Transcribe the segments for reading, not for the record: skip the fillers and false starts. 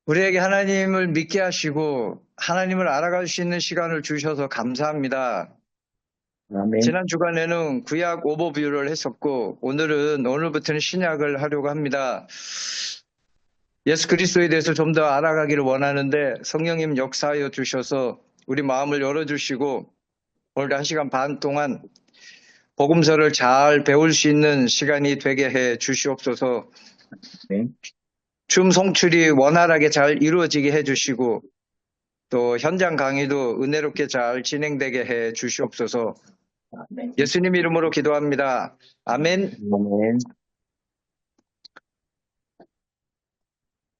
우리에게 하나님을 믿게 하시고 하나님을 알아갈 수 있는 시간을 주셔서 감사합니다. 아멘. 지난 주간에는 구약 오버뷰를 했었고 오늘부터는 신약을 하려고 합니다. 예수 그리스도에 대해서 좀 더 알아가기를 원하는데 성령님 역사하여 주셔서 우리 마음을 열어주시고 오늘 1시간 반 동안 복음서를 잘 배울 수 있는 시간이 되게 해 주시옵소서. 네. 줌 송출이 원활하게 잘 이루어지게 해주시고 또 현장 강의도 은혜롭게 잘 진행되게 해 주시옵소서. 아멘. 예수님 이름으로 기도합니다. 아멘. 아멘.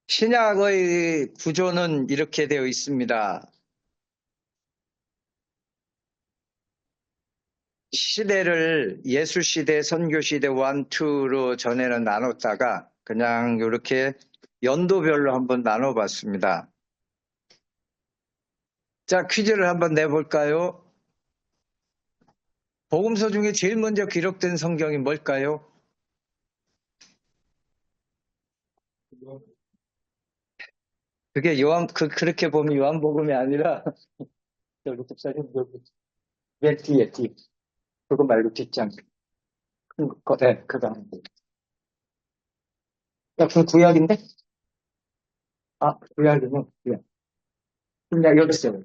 신약의 구조는 이렇게 되어 있습니다. 시대를 예수 시대, 선교 시대 1, 2로 전에는 나눴다가 그냥 이렇게 연도별로 한번 나눠봤습니다. 자, 퀴즈를 한번 내볼까요? 복음서 중에 제일 먼저 기록된 성경이 뭘까요? 그게 그렇게 보면 요한복음이 아니라 여기 집사님 여기 맨 뒤에 그거 말고 뒷장 네, 그거 하면 돼. 야, 그거 구약인데? 아, 구약이면 구약. 그냥 여기 있어요.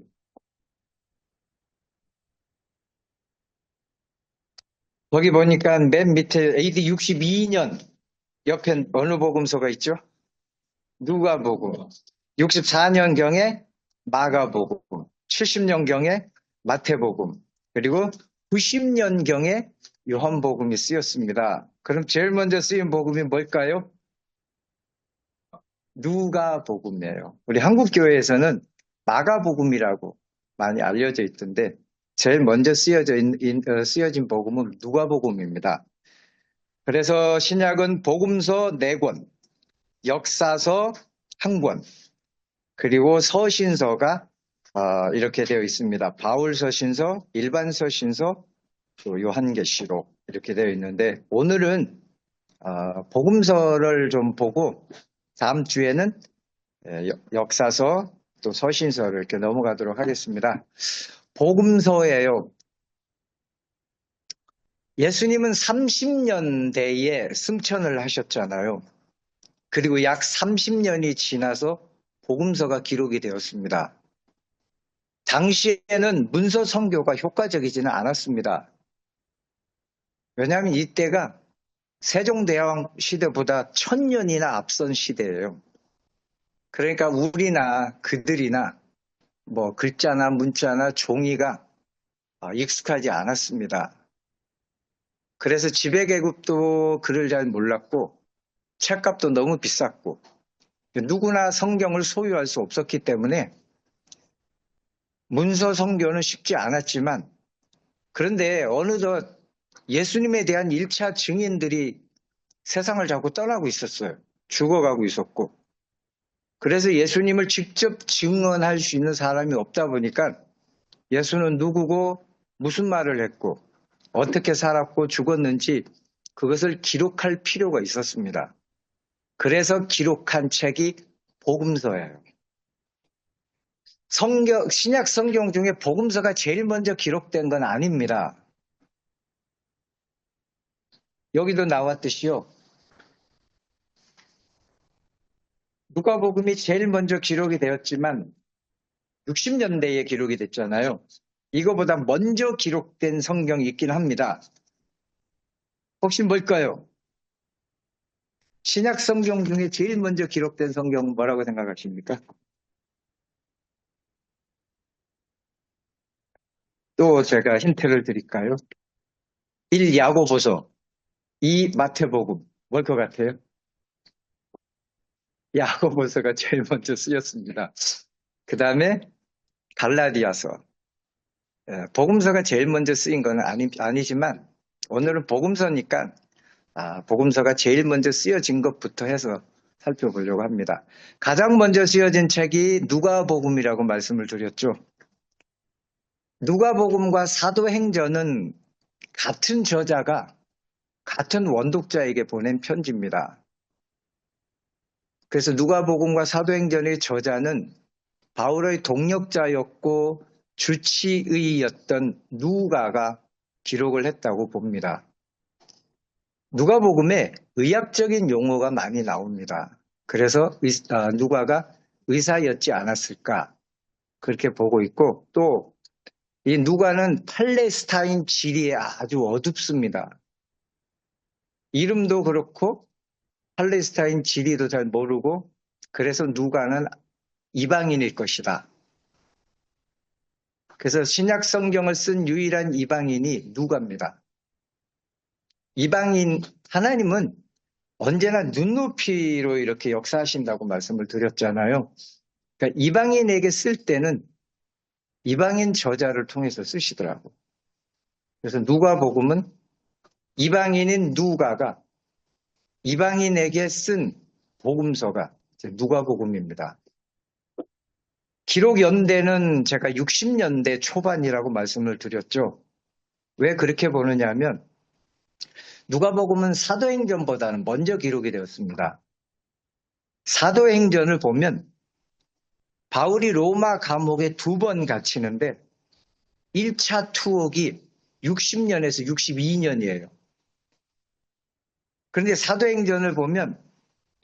거기 보니까 맨 밑에 AD 62년 옆에 어느 복음서가 있죠? 누가복음. 64년경에 마가복음. 70년경에 마태복음. 그리고 90년경에 요한복음이 쓰였습니다. 그럼 제일 먼저 쓰인 복음이 뭘까요? 누가복음이에요. 우리 한국교회에서는 마가복음이라고 많이 알려져 있던데 제일 먼저 쓰여진 복음은 누가복음입니다. 그래서 신약은 복음서 4권, 역사서 1권, 그리고 서신서가 이렇게 되어 있습니다. 바울서신서, 일반서신서, 또 요한계시록 이렇게 되어 있는데 오늘은 복음서를 좀 보고 다음 주에는 역사서 또 서신서를 이렇게 넘어가도록 하겠습니다. 복음서예요. 예수님은 30년대에 승천을 하셨잖아요. 그리고 약 30년이 지나서 복음서가 기록이 되었습니다. 당시에는 문서 선교가 효과적이지는 않았습니다. 왜냐하면 이때가 세종대왕 시대보다 1000년이나 앞선 시대예요. 그러니까 우리나 그들이나 뭐 글자나 문자나 종이가 익숙하지 않았습니다. 그래서 지배계급도 글을 잘 몰랐고 책값도 너무 비쌌고 누구나 성경을 소유할 수 없었기 때문에 문서 선교는 쉽지 않았지만 그런데 어느덧 예수님에 대한 1차 증인들이 세상을 자꾸 떠나고 있었어요. 죽어가고 있었고 그래서 예수님을 직접 증언할 수 있는 사람이 없다 보니까 예수는 누구고 무슨 말을 했고 어떻게 살았고 죽었는지 그것을 기록할 필요가 있었습니다. 그래서 기록한 책이 복음서예요. 신약 성경 중에 복음서가 제일 먼저 기록된 건 아닙니다. 여기도 나왔듯이요. 누가복음이 제일 먼저 기록이 되었지만 60년대에 기록이 됐잖아요. 이거보다 먼저 기록된 성경이 있긴 합니다. 혹시 뭘까요? 신약 성경 중에 제일 먼저 기록된 성경은 뭐라고 생각하십니까? 또 제가 힌트를 드릴까요? 1. 야고보서, 2. 마태복음. 뭘 것 같아요? 야고보서가 제일 먼저 쓰였습니다. 그 다음에 갈라디아서. 복음서가 제일 먼저 쓰인 건 아니지만 오늘은 복음서니까 복음서가 제일 먼저 쓰여진 것부터 해서 살펴보려고 합니다. 가장 먼저 쓰여진 책이 누가복음이라고 말씀을 드렸죠. 누가복음과 사도행전은 같은 저자가 같은 원독자에게 보낸 편지입니다. 그래서 누가복음과 사도행전의 저자는 바울의 동역자였고 주치의였던 누가가 기록을 했다고 봅니다. 누가복음에 의학적인 용어가 많이 나옵니다. 그래서 누가가 의사였지 않았을까 그렇게 보고 있고, 또 이 누가는 팔레스타인 지리에 아주 어둡습니다. 이름도 그렇고 팔레스타인 지리도 잘 모르고, 그래서 누가는 이방인일 것이다. 그래서 신약 성경을 쓴 유일한 이방인이 누가입니다. 이방인, 하나님은 언제나 눈높이로 이렇게 역사하신다고 말씀을 드렸잖아요. 그러니까 이방인에게 쓸 때는 이방인 저자를 통해서 쓰시더라고. 그래서 누가복음은 이방인인 누가가 이방인에게 쓴 복음서가 누가복음입니다. 기록 연대는 제가 60년대 초반이라고 말씀을 드렸죠. 왜 그렇게 보느냐 하면 누가복음은 사도행전보다는 먼저 기록이 되었습니다. 사도행전을 보면 바울이 로마 감옥에 2번 갇히는데 1차 투옥이 60년에서 62년이에요. 그런데 사도행전을 보면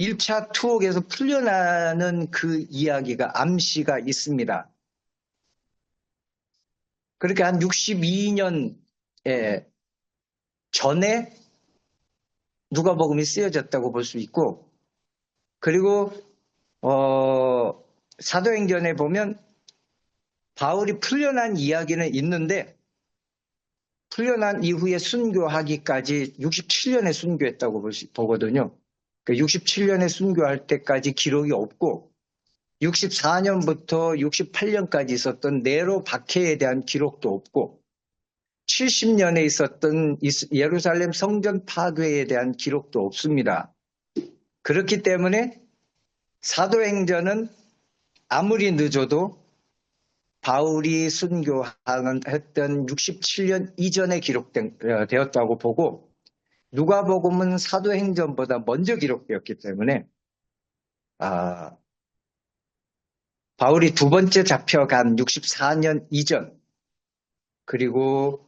1차 투옥에서 풀려나는 그 이야기가 암시가 있습니다. 그렇게 한 62년 전에 누가복음이 쓰여졌다고 볼 수 있고, 그리고 사도행전에 보면 바울이 풀려난 이야기는 있는데 풀려난 이후에 순교하기까지 67년에 순교했다고 보거든요. 67년에 순교할 때까지 기록이 없고 64년부터 68년까지 있었던 네로 박해에 대한 기록도 없고 70년에 있었던 예루살렘 성전 파괴에 대한 기록도 없습니다. 그렇기 때문에 사도행전은 아무리 늦어도 바울이 순교했던 67년 이전에 기록되었다고 보고, 누가복음은 사도행전보다 먼저 기록되었기 때문에 바울이 2번째 잡혀간 64년 이전, 그리고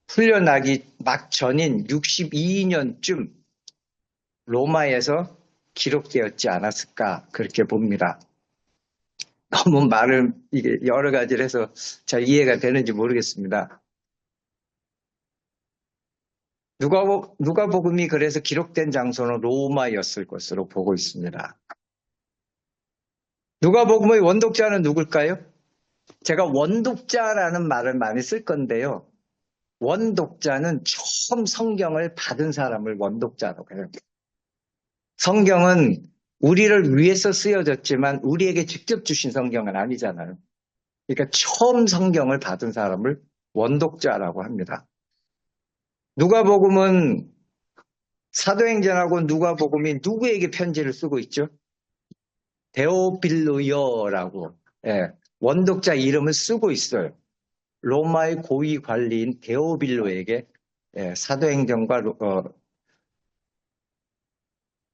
풀려나기 막 전인 62년쯤 로마에서 기록되었지 않았을까 그렇게 봅니다. 너무 말을 이게 여러 가지를 해서 잘 이해가 되는지 모르겠습니다. 누가복음이 그래서 기록된 장소는 로마였을 것으로 보고 있습니다. 누가복음의 원독자는 누굴까요? 제가 원독자라는 말을 많이 쓸 건데요. 원독자는 처음 성경을 받은 사람을 원독자라고 해요. 성경은 우리를 위해서 쓰여졌지만 우리에게 직접 주신 성경은 아니잖아요. 그러니까 처음 성경을 받은 사람을 원독자라고 합니다. 누가복음은 사도행전하고 누가복음이 누구에게 편지를 쓰고 있죠? 데오빌로여라고 원독자 이름을 쓰고 있어요. 로마의 고위 관리인 데오빌로에게 사도행전과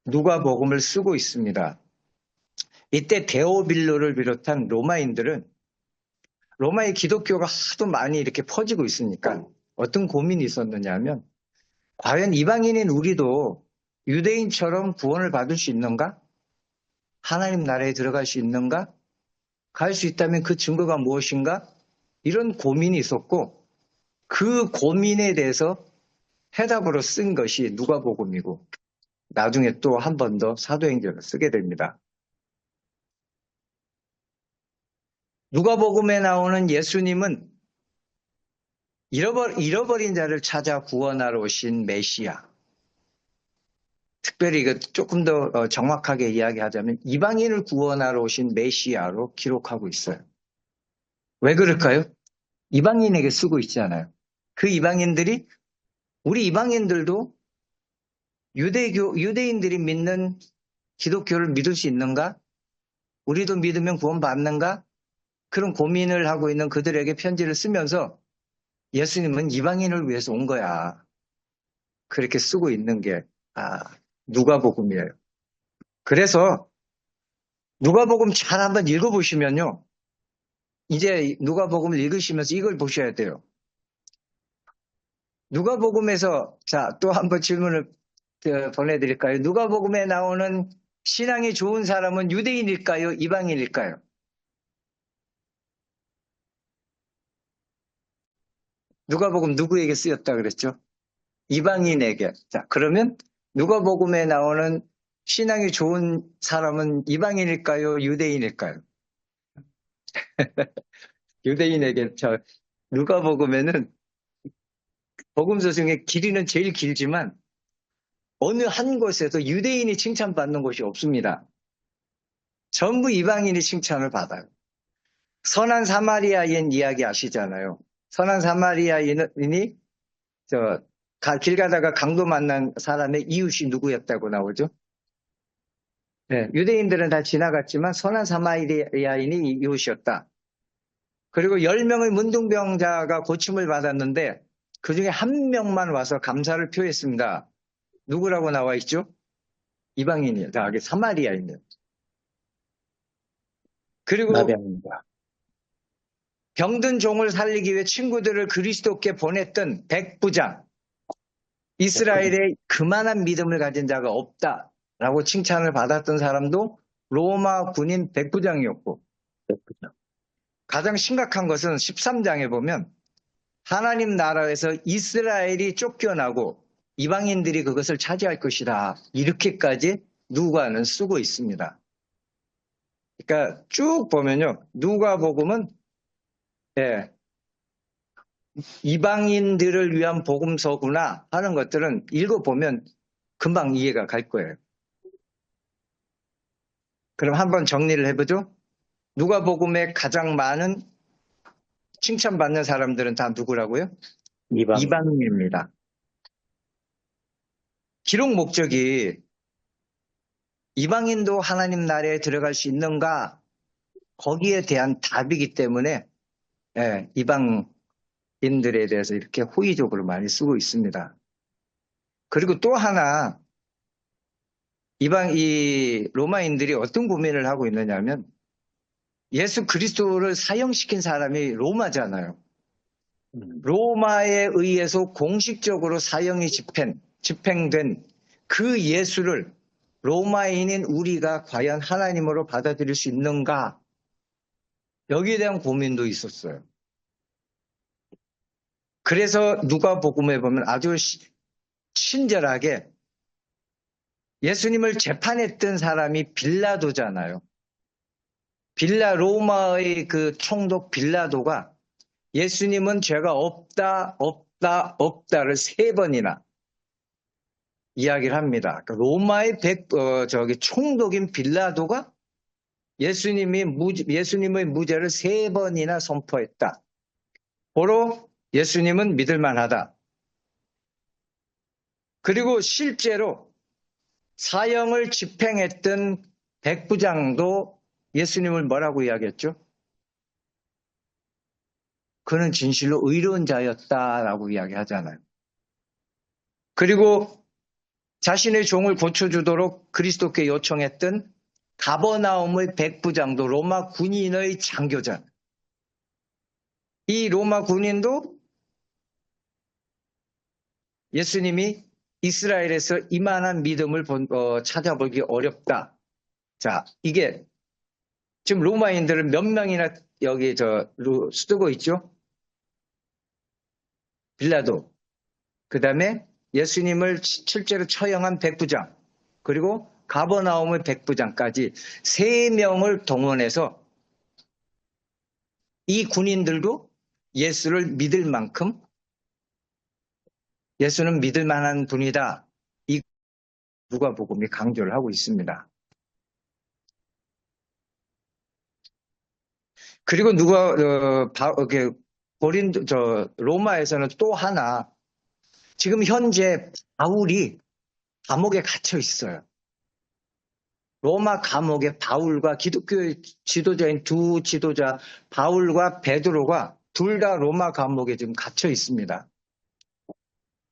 누가복음을 쓰고 있습니다. 이때 데오빌로를 비롯한 로마인들은 로마의 기독교가 하도 많이 이렇게 퍼지고 있으니까 어떤 고민이 있었느냐 하면 과연 이방인인 우리도 유대인처럼 구원을 받을 수 있는가? 하나님 나라에 들어갈 수 있는가? 갈 수 있다면 그 증거가 무엇인가? 이런 고민이 있었고 그 고민에 대해서 해답으로 쓴 것이 누가복음이고 나중에 또 한 번 더 사도행전을 쓰게 됩니다. 누가복음에 나오는 예수님은 잃어버린 자를 찾아 구원하러 오신 메시아. 특별히 조금 더 정확하게 이야기하자면 이방인을 구원하러 오신 메시아로 기록하고 있어요. 왜 그럴까요? 이방인에게 쓰고 있잖아요. 그 이방인들이 우리 이방인들도 유대인들이 믿는 기독교를 믿을 수 있는가? 우리도 믿으면 구원받는가? 그런 고민을 하고 있는 그들에게 편지를 쓰면서 예수님은 이방인을 위해서 온 거야. 그렇게 쓰고 있는 게 누가복음이에요. 그래서 누가복음 잘 한번 읽어보시면요. 이제 누가복음을 읽으시면서 이걸 보셔야 돼요. 누가복음에서 자, 또 한번 질문을 보내드릴까요? 누가복음에 나오는 신앙이 좋은 사람은 유대인일까요? 이방인일까요? 누가복음 누구에게 쓰였다 그랬죠? 이방인에게. 자, 그러면 누가복음에 나오는 신앙이 좋은 사람은 이방인일까요? 유대인일까요? 유대인에게. 자, 누가복음에는 복음서 중에 길이는 제일 길지만 어느 한 곳에서 유대인이 칭찬받는 곳이 없습니다. 전부 이방인이 칭찬을 받아요. 선한 사마리아인 이야기 아시잖아요. 선한 사마리아인이 길 가다가 강도 만난 사람의 이웃이 누구였다고 나오죠? 네, 유대인들은 다 지나갔지만 선한 사마리아인이 이웃이었다. 그리고 10명의 문둥병자가 고침을 받았는데 그 중에 한 명만 와서 감사를 표했습니다. 누구라고 나와 있죠? 이방인이에요. 사마리아인이에요. 그리고 나병입니다. 병든 종을 살리기 위해 친구들을 그리스도께 보냈던 백부장. 이스라엘에 그만한 믿음을 가진 자가 없다라고 칭찬을 받았던 사람도 로마 군인 백부장이었고, 가장 심각한 것은 13장에 보면 하나님 나라에서 이스라엘이 쫓겨나고 이방인들이 그것을 차지할 것이다. 이렇게까지 누가는 쓰고 있습니다. 그러니까 쭉 보면요. 누가복음은 이방인들을 위한 복음서구나 하는 것들은 읽어보면 금방 이해가 갈 거예요. 그럼 한번 정리를 해보죠. 누가복음에 가장 많은 칭찬받는 사람들은 다 누구라고요? 이방인입니다. 기록 목적이 이방인도 하나님 나라에 들어갈 수 있는가? 거기에 대한 답이기 때문에 이방인들에 대해서 이렇게 호의적으로 많이 쓰고 있습니다. 그리고 또 하나 이 로마인들이 어떤 고민을 하고 있느냐면 예수 그리스도를 사형시킨 사람이 로마잖아요. 로마에 의해서 공식적으로 사형이 집행된 그 예수를 로마인인 우리가 과연 하나님으로 받아들일 수 있는가? 여기에 대한 고민도 있었어요. 그래서 누가복음에 보면 아주 친절하게 예수님을 재판했던 사람이 빌라도잖아요. 로마의 그 총독 빌라도가 예수님은 죄가 없다를 3번이나 이야기를 합니다. 그러니까 로마의 총독인 빌라도가 예수님의 무죄를 3번이나 선포했다. 고로 예수님은 믿을만하다. 그리고 실제로 사형을 집행했던 백부장도 예수님을 뭐라고 이야기했죠? 그는 진실로 의로운 자였다라고 이야기하잖아요. 그리고 자신의 종을 고쳐주도록 그리스도께 요청했던 가버나움의 백부장도 로마 군인의 장교잖아요. 이 로마 군인도 예수님이 이스라엘에서 이만한 믿음을 찾아보기 어렵다. 자, 이게 지금 로마인들은 몇 명이나 여기 쓰고 있죠? 빌라도, 그 다음에 예수님을 실제로 처형한 백부장, 그리고 가버나움의 백부장까지 3명을 동원해서 이 군인들도 예수를 믿을 만큼 예수는 믿을 만한 분이다. 이 누가복음이 강조를 하고 있습니다. 그리고 로마에서는 또 하나 지금 현재 바울이 감옥에 갇혀 있어요. 로마 감옥에 바울과 기독교의 지도자인 두 지도자 바울과 베드로가 둘 다 로마 감옥에 지금 갇혀 있습니다.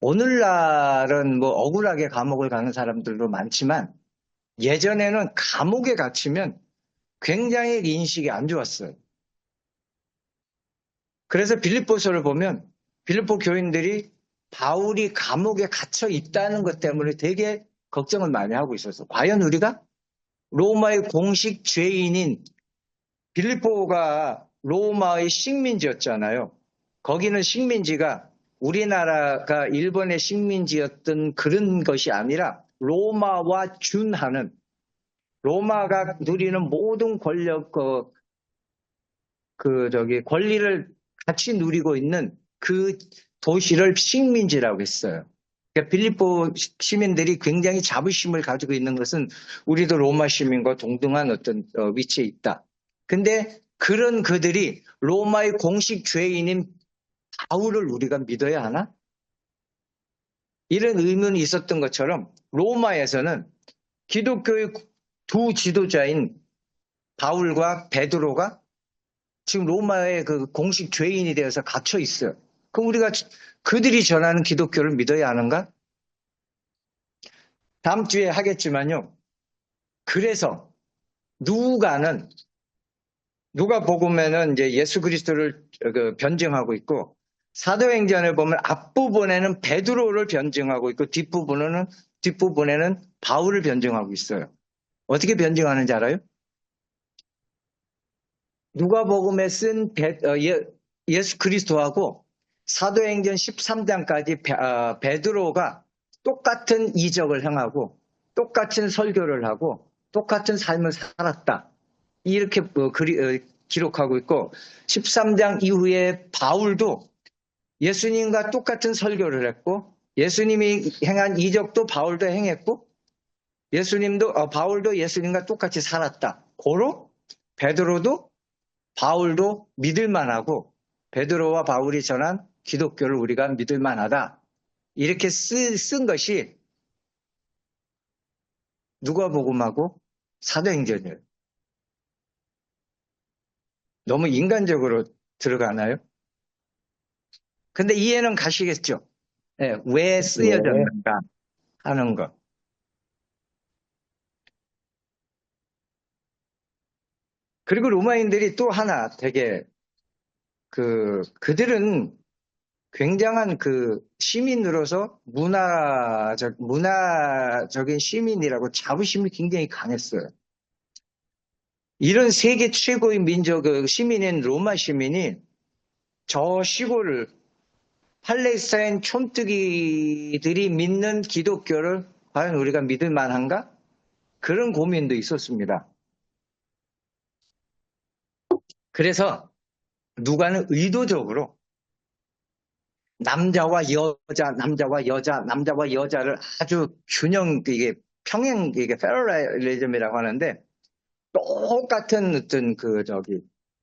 오늘날은 억울하게 감옥을 가는 사람들도 많지만 예전에는 감옥에 갇히면 굉장히 인식이 안 좋았어요. 그래서 빌립보서를 보면 빌립보 교인들이 바울이 감옥에 갇혀 있다는 것 때문에 되게 걱정을 많이 하고 있었어. 과연 우리가 로마의 공식 죄인인 빌립보가 로마의 식민지였잖아요. 거기는 식민지가 우리나라가 일본의 식민지였던 그런 것이 아니라 로마와 준하는 로마가 누리는 모든 권력, 권리를 같이 누리고 있는 그 도시를 식민지라고 했어요. 그러니까 빌립보 시민들이 굉장히 자부심을 가지고 있는 것은 우리도 로마 시민과 동등한 어떤 위치에 있다. 근데 그런 그들이 로마의 공식 죄인인 바울을 우리가 믿어야 하나? 이런 의문이 있었던 것처럼 로마에서는 기독교의 두 지도자인 바울과 베드로가 지금 로마의 그 공식 죄인이 되어서 갇혀 있어요. 그럼 우리가 그들이 전하는 기독교를 믿어야 하는가? 다음 주에 하겠지만요. 그래서 누가복음에는 이제 예수 그리스도를 변증하고 있고 사도행전을 보면 앞부분에는 베드로를 변증하고 있고 뒷부분에는 바울을 변증하고 있어요. 어떻게 변증하는지 알아요? 누가복음에 쓴 예수 그리스도하고 사도행전 13장까지 베드로가 똑같은 이적을 행하고 똑같은 설교를 하고 똑같은 삶을 살았다. 이렇게 기록하고 있고 13장 이후에 바울도 예수님과 똑같은 설교를 했고 예수님이 행한 이적도 바울도 행했고 바울도 예수님과 똑같이 살았다. 고로 베드로도 바울도 믿을만하고 베드로와 바울이 전한 기독교를 우리가 믿을만하다. 이렇게 쓴 것이 누가복음하고 사도행전이에요. 너무 인간적으로 들어가나요? 근데 이해는 가시겠죠? 네, 왜 쓰여졌는가 하는 것. 그리고 로마인들이 또 하나 되게 그들은 굉장한 시민으로서 문화적인 시민이라고 자부심이 굉장히 강했어요. 이런 세계 최고의 시민인 로마 시민이 저 시골을 팔레스타인 촌뜨기들이 믿는 기독교를 과연 우리가 믿을 만한가? 그런 고민도 있었습니다. 그래서 누가는 의도적으로 남자와 여자를 아주 평행, 패러렐리즘이라고 하는데 똑같은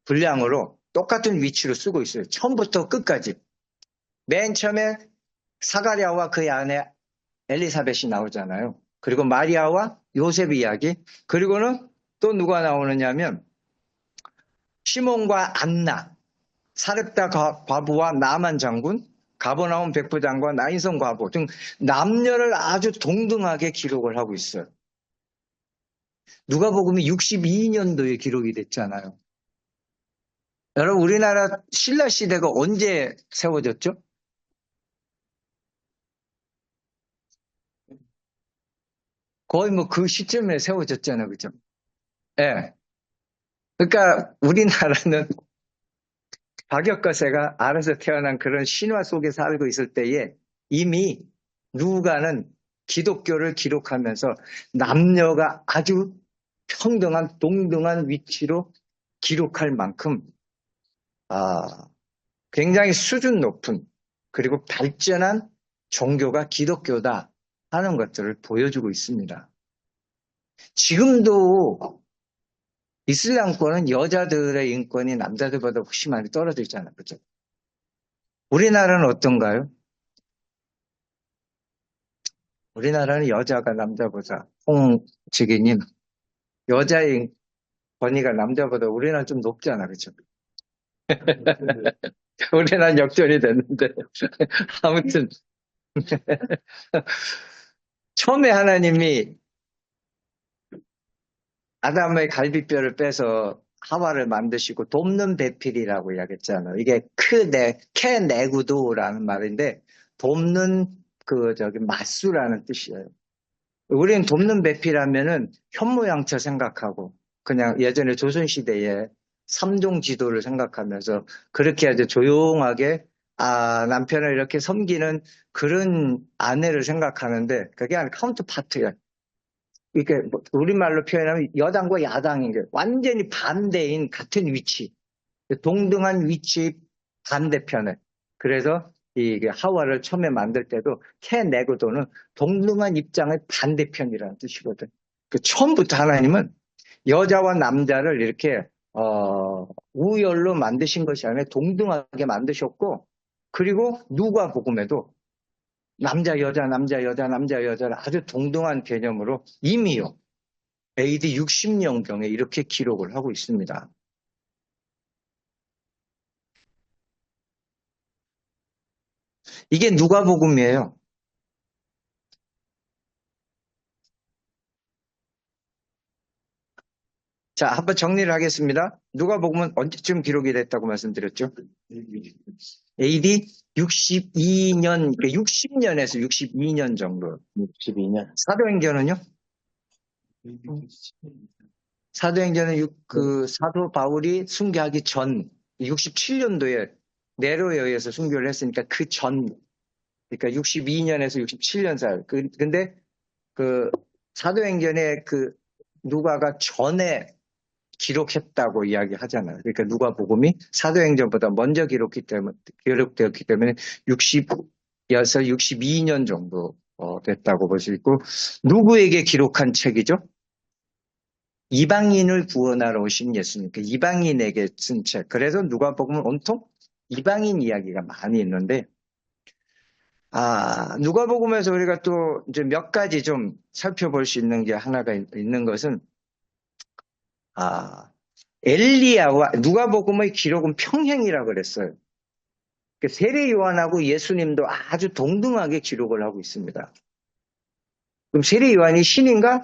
분량으로 똑같은 위치로 쓰고 있어요. 처음부터 끝까지. 맨 처음에 사가랴와 그의 아내 엘리사벳이 나오잖아요. 그리고 마리아와 요셉 이야기. 그리고는 또 누가 나오느냐면 시몬과 안나, 사렙다 과부와 나만 장군, 가버나움 백부장과 나인성 과부 등 남녀를 아주 동등하게 기록을 하고 있어요. 누가복음이 62년도에 기록이 됐잖아요. 여러분 우리나라 신라 시대가 언제 세워졌죠? 거의 뭐 그 시점에 세워졌잖아요. 그죠? 예. 네. 그러니까 우리나라는 박역거세가 알아서 태어난 그런 신화 속에 살고 있을 때에 이미 누가는 기독교를 기록하면서 남녀가 아주 평등한 동등한 위치로 기록할 만큼 굉장히 수준 높은 그리고 발전한 종교가 기독교다 하는 것들을 보여주고 있습니다. 지금도 이슬람권은 여자들의 인권이 남자들보다 훨씬 많이 떨어져 있잖아요. 그죠? 우리나라는 어떤가요? 우리나라는 여자가 남자보다, 홍지기님, 여자의 권위가 남자보다 우리나라는 좀 높잖아. 그죠? 우리나라는 역전이 됐는데. 아무튼, 처음에 하나님이 아담의 갈비뼈를 빼서 하와를 만드시고 돕는 배필이라고 이야기했잖아요. 이게 캐내구도라는 말인데 돕는 맞수라는 뜻이에요. 우리는 돕는 배필하면은 현모양처 생각하고 그냥 예전에 조선시대에 삼종 지도를 생각하면서 그렇게 아주 조용하게 남편을 이렇게 섬기는 그런 아내를 생각하는데 그게 아니라 카운터파트야. 이게 우리말로 표현하면 여당과 야당인 게 완전히 반대인 같은 위치, 동등한 위치 반대편에. 그래서 이 하와를 처음에 만들 때도 캐내고도는 동등한 입장의 반대편이라는 뜻이거든. 처음부터 하나님은 여자와 남자를 이렇게 우열로 만드신 것이 아니라 동등하게 만드셨고, 그리고 누가복음에도 남자 여자 남자 여자 남자 여자를 아주 동등한 개념으로 이미요 AD 60년경에 이렇게 기록을 하고 있습니다. 이게 누가복음이에요. 자, 한번 정리를 하겠습니다. 누가복음은 언제쯤 기록이 됐다고 말씀드렸죠? AD 62년, 60년에서 62년 정도. 62년. 사도행전은요? 사도행전은 사도 바울이 순교하기 전 67년도에 네로에 의해서 순교를 했으니까 그 전, 그러니까 62년에서 67년 사이. 근데 사도행전에 누가가 전에 기록했다고 이야기하잖아요. 그러니까 누가복음이 사도행전보다 먼저 기록되었기 때문에 60에서 62년 정도 됐다고 볼 수 있고, 누구에게 기록한 책이죠? 이방인을 구원하러 오신 예수님, 이방인에게 쓴 책. 그래서 누가복음은 온통 이방인 이야기가 많이 있는데, 누가복음에서 우리가 또 이제 몇 가지 좀 살펴볼 수 있는 게 하나가 있는 것은, 엘리야와 누가복음의 기록은 평행이라고 그랬어요. 세례 요한하고 예수님도 아주 동등하게 기록을 하고 있습니다. 그럼 세례 요한이 신인가?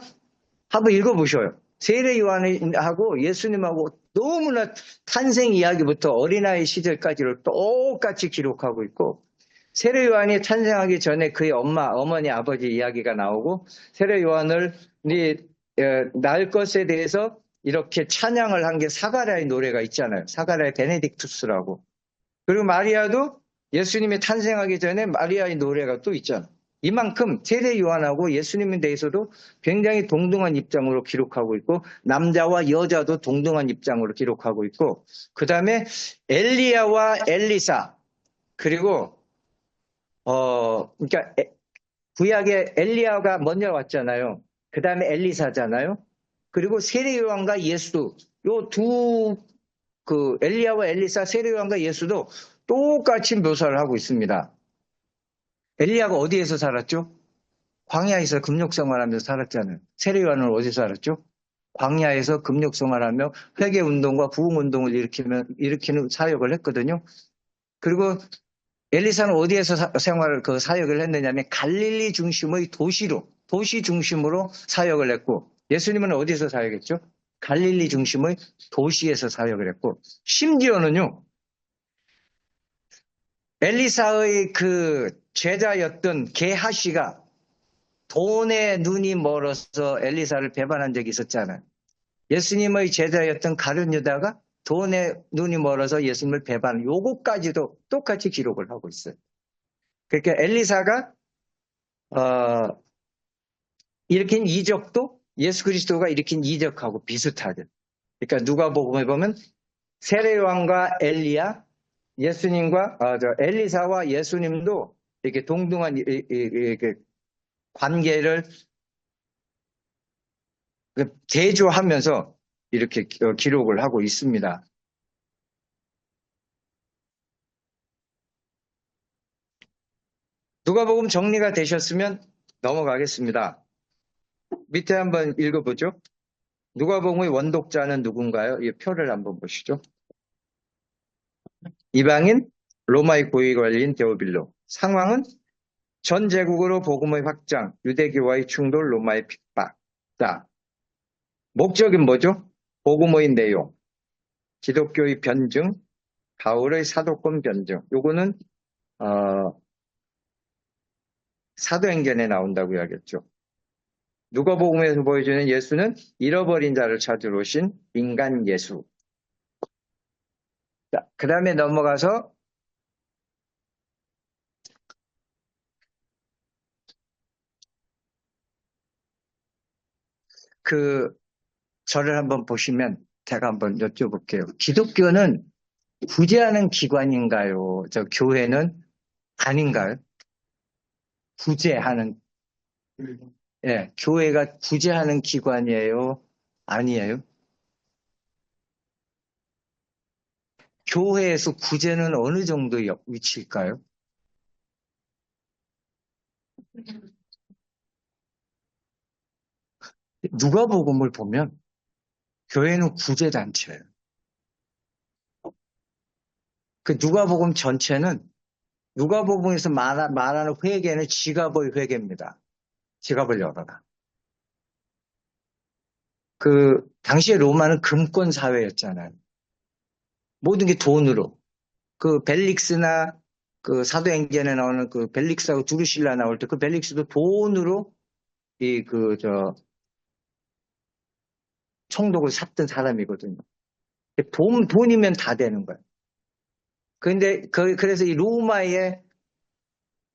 한번 읽어보셔요. 세례 요한하고 예수님하고 너무나 탄생 이야기부터 어린아이 시절까지를 똑같이 기록하고 있고, 세례 요한이 탄생하기 전에 그의 어머니, 아버지 이야기가 나오고, 세례 요한을 낳을 것에 대해서 이렇게 찬양을 한 게 사가랴의 노래가 있잖아요. 사가랴의 베네딕투스라고. 그리고 마리아도 예수님이 탄생하기 전에 마리아의 노래가 또 있잖아요. 이만큼 세례 요한하고 예수님에 대해서도 굉장히 동등한 입장으로 기록하고 있고, 남자와 여자도 동등한 입장으로 기록하고 있고, 그 다음에 엘리야와 엘리사, 그리고 그러니까 구약에 엘리야가 먼저 왔잖아요. 그 다음에 엘리사잖아요. 그리고 세례 요한과 예수, 엘리야와 엘리사, 세례 요한과 예수도 똑같이 묘사를 하고 있습니다. 엘리야가 어디에서 살았죠? 광야에서 금욕생활하면서 살았잖아요. 세례 요한은 어디서 살았죠? 광야에서 금욕생활하며 회개운동과 부흥운동을 일으키는 사역을 했거든요. 그리고 엘리사는 어디에서 사역을 했느냐면 갈릴리 중심의 도시 중심으로 사역을 했고, 예수님은 어디서 사역했죠? 갈릴리 중심의 도시에서 사역을 했고, 심지어는요, 엘리사의 제자였던 게하시가 돈에 눈이 멀어서 엘리사를 배반한 적이 있었잖아요. 예수님의 제자였던 가룟 유다가 돈에 눈이 멀어서 예수님을 요것까지도 똑같이 기록을 하고 있어요. 그러니까 엘리사가 일으킨 이적도 예수 그리스도가 일으킨 이적하고 비슷하죠. 그러니까 누가복음에 보면 세례요한과 엘리야, 엘리사와 예수님도 이렇게 동등한 이렇게 관계를 대조하면서 이렇게 기록을 하고 있습니다. 누가복음 정리가 되셨으면 넘어가겠습니다. 밑에 한번 읽어보죠. 누가복음의 원독자는 누군가요? 이 표를 한번 보시죠. 이방인, 로마의 고위관리인 데오빌로. 상황은 전 제국으로 복음의 확장, 유대교와의 충돌, 로마의 핍박. 자, 목적은 뭐죠? 복음의 내용, 기독교의 변증, 바울의 사도권 변증. 요거는 사도행전에 나온다고 해야겠죠. 누가복음에서 보여주는 예수는 잃어버린 자를 찾으러 오신 인간 예수. 자, 그 다음에 넘어가서 저를 한번 보시면 제가 한번 여쭤볼게요. 기독교는 구제하는 기관인가요? 저 교회는 아닌가요? 구제하는, 예, 교회가 구제하는 기관이에요? 아니에요? 교회에서 구제는 어느 정도 위치일까요? 누가복음을 보면 교회는 구제단체예요. 그 누가복음 전체는 누가복음에서 말하는 회개는 지갑의 회개입니다. 지갑을 열어라. 당시에 로마는 금권 사회였잖아요. 모든 게 돈으로. 벨릭스나 사도행전에 나오는 벨릭스하고 두루실라 나올 때 벨릭스도 돈으로 총독을 샀던 사람이거든요. 돈이면 다 되는 거예요. 그래서 이 로마의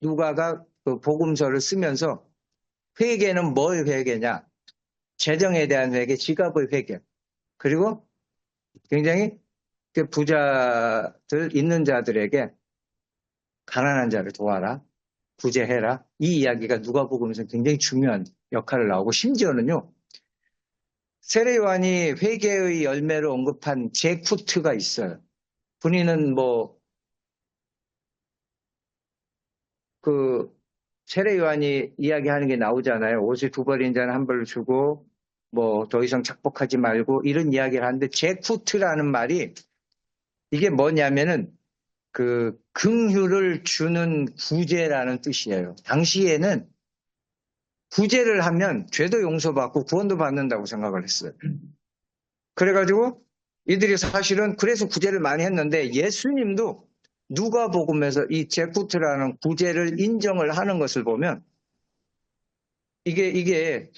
누가가 복음서를 쓰면서 회개는 뭘 회개냐? 재정에 대한 회개, 지갑의 회개. 그리고 굉장히 부자들, 있는 자들에게 가난한 자를 도와라, 구제해라. 이 이야기가 누가복음에서 굉장히 중요한 역할을 나오고 심지어는요. 세례 요한이 회개의 열매로 언급한 제쿠트가 있어요. 본인은 세례 요한이 이야기하는 게 나오잖아요. 옷을 두 벌인 자는 한 벌을 주고 더 이상 착복하지 말고 이런 이야기를 하는데 제쿠트라는 말이 이게 뭐냐면은 긍휼을 주는 구제라는 뜻이에요. 당시에는 구제를 하면 죄도 용서받고 구원도 받는다고 생각을 했어요. 그래가지고 이들이 사실은 그래서 구제를 많이 했는데 예수님도 누가복음에서 이 제쿠트라는 구제를 인정을 하는 것을 보면 이게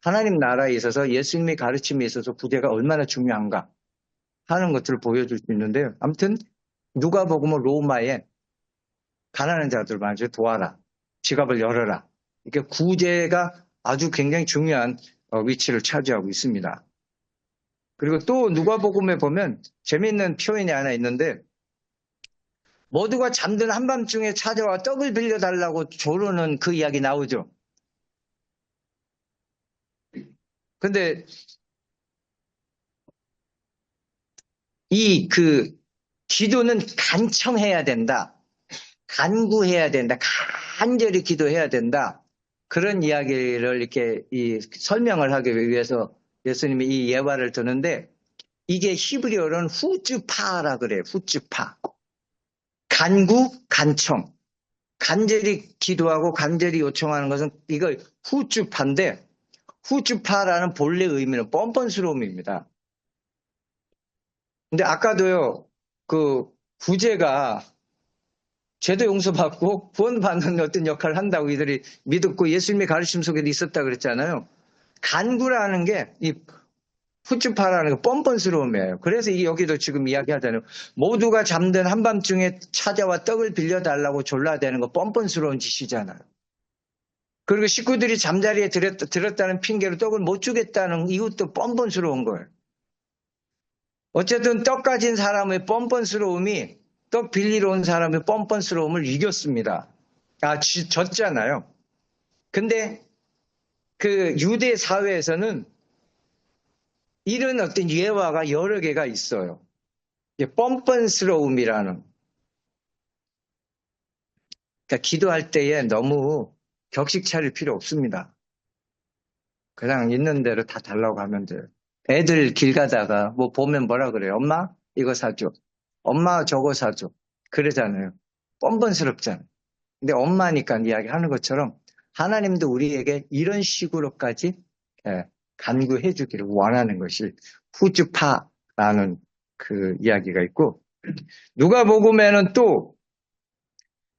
하나님 나라에 있어서 예수님의 가르침에 있어서 구제가 얼마나 중요한가 하는 것들을 보여줄 수 있는데요. 아무튼 누가복음은 로마에 가난한 자들 많이 도와라. 지갑을 열어라. 이게 구제가 아주 굉장히 중요한 위치를 차지하고 있습니다. 그리고 또 누가복음에 보면 재미있는 표현이 하나 있는데 모두가 잠든 한밤중에 찾아와 떡을 빌려달라고 조르는 그 이야기 나오죠. 근데 기도는 간청해야 된다. 간구해야 된다. 간절히 기도해야 된다. 그런 이야기를 이렇게 설명을 하기 위해서 예수님이 이 예화를 드는데 이게 히브리어로는 후즈파라 그래요. 후즈파. 간구, 간청. 간절히 기도하고 간절히 요청하는 것은 이거 후즈파인데 후즈파라는 본래 의미는 뻔뻔스러움입니다. 근데 아까도요. 구제가 죄도 용서받고 구원받는 어떤 역할을 한다고 이들이 믿었고 예수님의 가르침 속에도 있었다 그랬잖아요. 간구라는 게 이 후추파라는 게 뻔뻔스러움이에요. 그래서 이게 여기도 지금 이야기하잖아요. 모두가 잠든 한밤중에 찾아와 떡을 빌려달라고 졸라대는 거 뻔뻔스러운 짓이잖아요. 그리고 식구들이 잠자리에 들었다는 핑계로 떡을 못 주겠다는 이것도 뻔뻔스러운 거예요. 어쨌든 떡 가진 사람의 뻔뻔스러움이 떡 빌리러 온 사람의 뻔뻔스러움을 이겼습니다. 졌잖아요. 근데 유대 사회에서는 이런 어떤 예화가 여러 개가 있어요. 뻔뻔스러움이라는. 그러니까 기도할 때에 너무 격식 차릴 필요 없습니다. 그냥 있는 대로 다 달라고 하면 돼요. 애들 길 가다가 보면 뭐라 그래요? 엄마 이거 사줘. 엄마 저거 사줘. 그러잖아요. 뻔뻔스럽잖아요. 근데 엄마니까 이야기하는 것처럼 하나님도 우리에게 이런 식으로까지 간구해 주기를 원하는 것이 후주파라는 그 이야기가 있고, 누가복음에는 또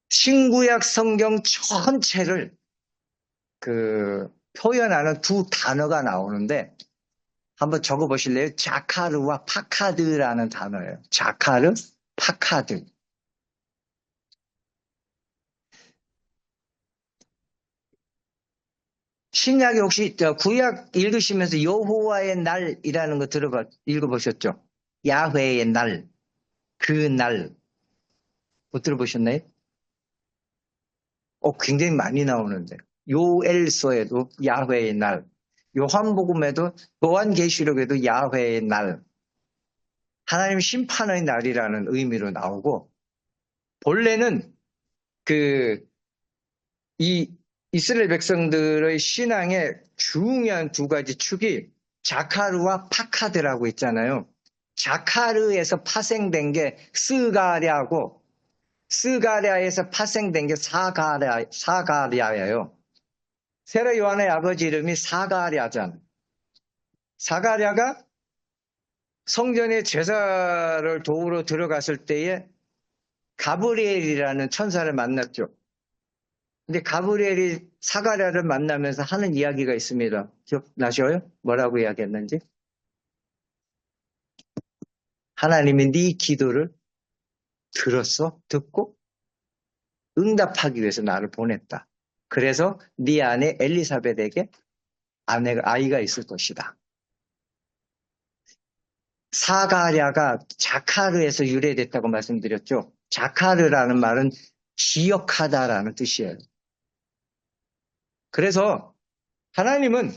신구약 성경 전체를 그 표현하는 두 단어가 나오는데 한번 적어 보실래요? 자카르와 파카드라는 단어예요. 자카르, 파카드. 신약에 혹시 구약 읽으시면서 여호와의 날이라는 거 읽어보셨죠? 야훼의 날, 그 날. 못 들어보셨나요? 굉장히 많이 나오는데. 요엘서에도 야훼의 날, 요한복음에도, 요한계시록에도 야훼의 날, 하나님 심판의 날이라는 의미로 나오고, 본래는 이 이스라엘 백성들의 신앙의 중요한 두 가지 축이 자카르와 파카드라고 있잖아요. 자카르에서 파생된 게 스가랴고, 스가랴에서 파생된 게 사가랴예요. 세례 요한의 아버지 이름이 사가랴잖아요. 사가랴가 성전에 제사를 도우러 들어갔을 때에 가브리엘이라는 천사를 만났죠. 근데 가브리엘이 사가랴를 만나면서 하는 이야기가 있습니다. 기억나셔요? 뭐라고 이야기했는지? 하나님이 네 기도를 들었어? 듣고 응답하기 위해서 나를 보냈다. 그래서 네 안에 엘리사벳에게 아이가 있을 것이다. 사가랴가 자카르에서 유래됐다고 말씀드렸죠. 자카르라는 말은 기억하다라는 뜻이에요. 그래서 하나님은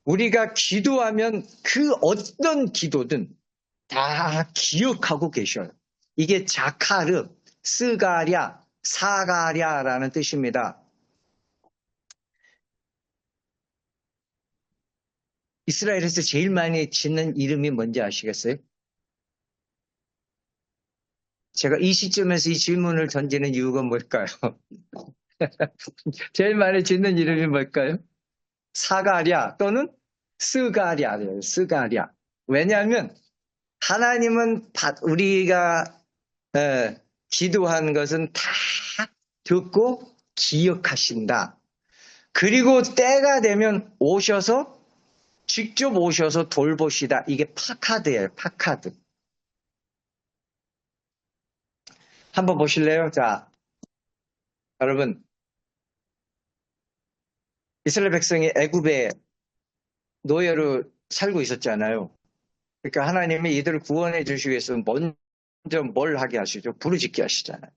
우리가 기도하면 그 어떤 기도든 다 기억하고 계셔요. 이게 자카르, 스가랴, 사가랴라는 뜻입니다. 이스라엘에서 제일 많이 짓는 이름이 뭔지 아시겠어요? 제가 이 시점에서 이 질문을 던지는 이유가 뭘까요? 제일 많이 짓는 이름이 뭘까요? 사가랴 또는 스가랴예요. 스가랴. 왜냐하면 하나님은 우리가 기도한 것은 다 듣고 기억하신다. 그리고 때가 되면 직접 오셔서 돌보시다. 이게 파카드예요. 파카드. 한번 보실래요? 자, 여러분, 이스라엘 백성이 애굽에 노예로 살고 있었잖아요. 그러니까 하나님이 이들을 구원해 주시기 위해서 먼저 뭘 하게 하시죠? 부르짖게 하시잖아요.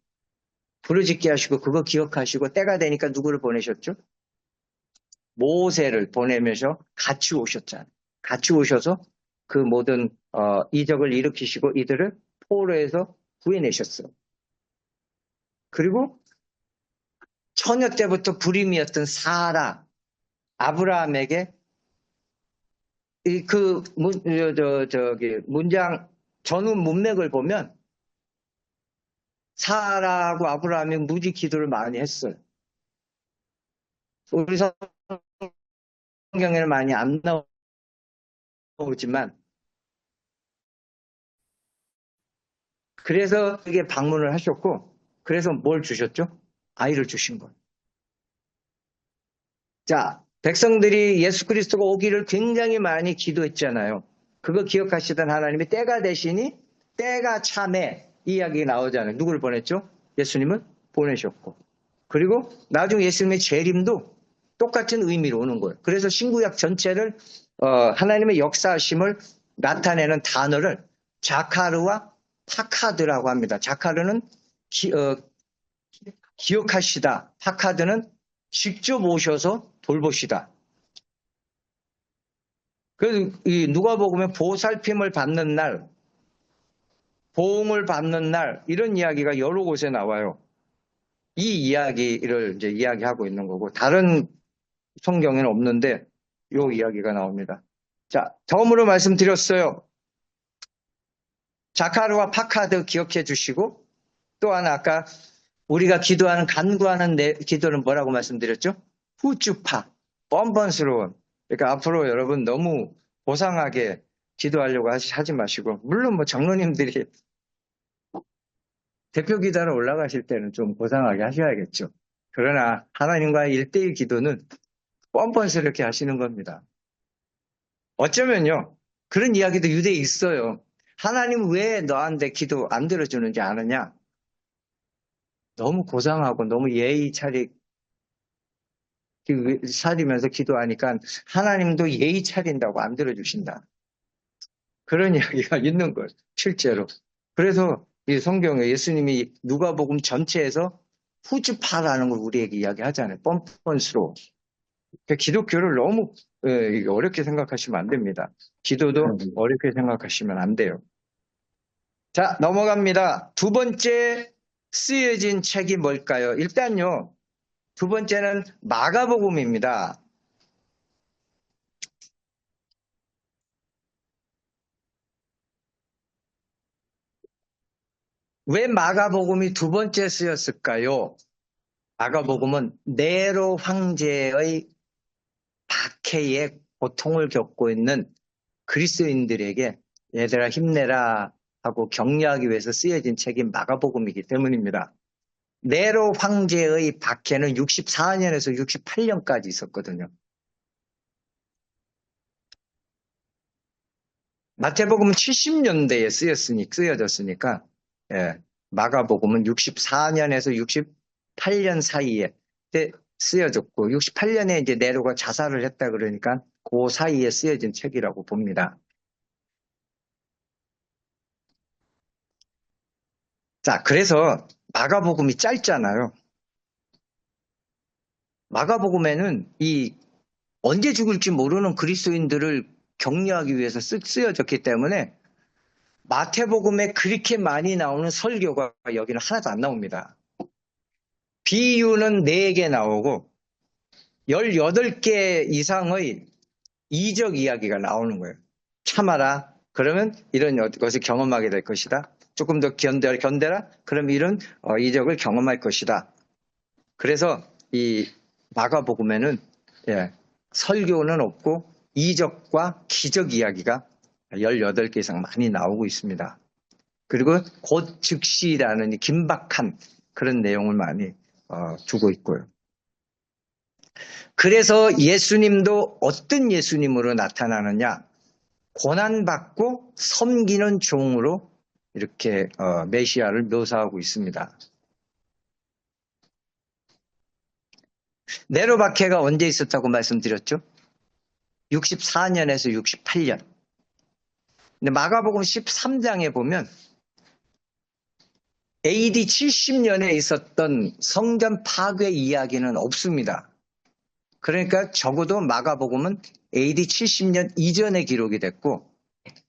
부르짖게 하시고 그거 기억하시고 때가 되니까 누구를 보내셨죠? 모세를 보내면서 같이 오셨잖아요. 같이 오셔서 그 모든 이적을 일으키시고 이들을 포로에서 구해내셨어요. 그리고 처녀 때부터 불임이었던 사라, 아브라함에게 문장 전후 문맥을 보면 사라하고 아브라함이 무지 기도를 많이 했어요. 우리 성경에는 많이 안 나오지만 그래서 그게 방문을 하셨고 그래서 뭘 주셨죠? 아이를 주신 거예요. 자, 백성들이 예수 그리스도가 오기를 굉장히 많이 기도했잖아요. 그거 기억하시던 하나님이 때가 되시니 때가 참에 이야기 나오잖아요. 누구를 보냈죠? 예수님을 보내셨고. 그리고 나중에 예수님의 재림도 똑같은 의미로 오는 거예요. 그래서 신구약 전체를 하나님의 역사하심을 나타내는 단어를 자카르와 파카드라고 합니다. 자카르는 기억하시다. 파카드는 직접 오셔서 돌보시다. 그래서 이 누가복음에 보살핌을 받는 날, 보응을 받는 날 이런 이야기가 여러 곳에 나와요. 이 이야기를 이제 이야기하고 있는 거고 다른 성경에는 없는데 이 이야기가 나옵니다. 자, 처음으로 말씀드렸어요. 자카르와 파카드 기억해 주시고 또 하나 아까 우리가 기도하는 간구하는 기도는 뭐라고 말씀드렸죠? 후주파, 뻔뻔스러운 그러니까 앞으로 여러분 너무 고상하게 기도하려고 하지 마시고, 물론 뭐 장로님들이 대표 기도로 올라가실 때는 좀 고상하게 하셔야겠죠. 그러나 하나님과의 1대1 기도는 뻔뻔스럽게 하시는 겁니다. 어쩌면요, 그런 이야기도 유대에 있어요. 하나님 왜 너한테 기도 안 들어주는지 아느냐? 너무 고상하고 너무 예의 차리면서 기도하니까 하나님도 예의 차린다고 안 들어주신다. 그런 이야기가 있는 거예요. 실제로. 그래서 이 성경에 예수님이 누가복음 전체에서 후주파라는 걸 우리에게 이야기하잖아요. 뻔뻔스러워. 그러니까 기독교를 너무 어렵게 생각하시면 안 됩니다. 기도도 어렵게 생각하시면 안 돼요. 자, 넘어갑니다. 두 번째 쓰여진 책이 뭘까요? 일단요, 두 번째는 마가복음입니다. 왜 마가복음이 두 번째 쓰였을까요? 마가복음은 네로 황제의 박해에 고통을 겪고 있는 그리스도인들에게 얘들아 힘내라 하고 격려하기 위해서 쓰여진 책이 마가복음이기 때문입니다. 네로 황제의 박해는 64년에서 68년까지 있었거든요. 마태복음은 70년대에 쓰여졌으니까 마가복음은 64년에서 68년 사이에 쓰여졌고 68년에 이제 네로가 자살을 했다 그러니까 그 사이에 쓰여진 책이라고 봅니다. 자, 그래서 마가복음이 짧잖아요. 마가복음에는 이 언제 죽을지 모르는 그리스도인들을 격려하기 위해서 쓰여졌기 때문에 마태복음에 그렇게 많이 나오는 설교가 여기는 하나도 안 나옵니다. 비유는 4개 나오고 18개 이상의 이적 이야기가 나오는 거예요. 참아라. 그러면 이런 것을 경험하게 될 것이다. 조금 더 견뎌라. 그럼 이런 이적을 경험할 것이다. 그래서 이 마가복음에는 설교는 없고 이적과 기적 이야기가 18개 이상 많이 나오고 있습니다. 그리고 곧 즉시라는 긴박한 그런 내용을 많이 두고 있고요. 그래서 예수님도 어떤 예수님으로 나타나느냐? 고난받고 섬기는 종으로 이렇게 메시아를 묘사하고 있습니다. 네로 박해가 언제 있었다고 말씀드렸죠? 64년에서 68년. 근데 마가복음 13장에 보면 AD 70년에 있었던 성전 파괴 이야기는 없습니다. 그러니까 적어도 마가복음은 AD 70년 이전에 기록이 됐고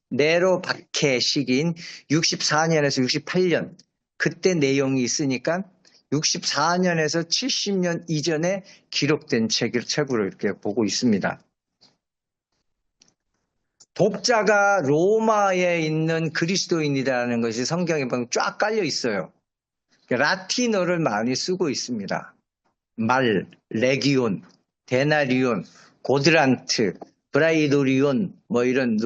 네로 박해 시기인 64년에서 68년 그때 내용이 있으니까 64년에서 70년 이전에 기록된 책으로 이렇게 보고 있습니다. 독자가 로마에 있는 그리스도인이라는 것이 성경에 보면 쫙 깔려 있어요. 라틴어를 많이 쓰고 있습니다. 말, 레기온, 데나리온, 고드란트, 브라이도리온 뭐 이런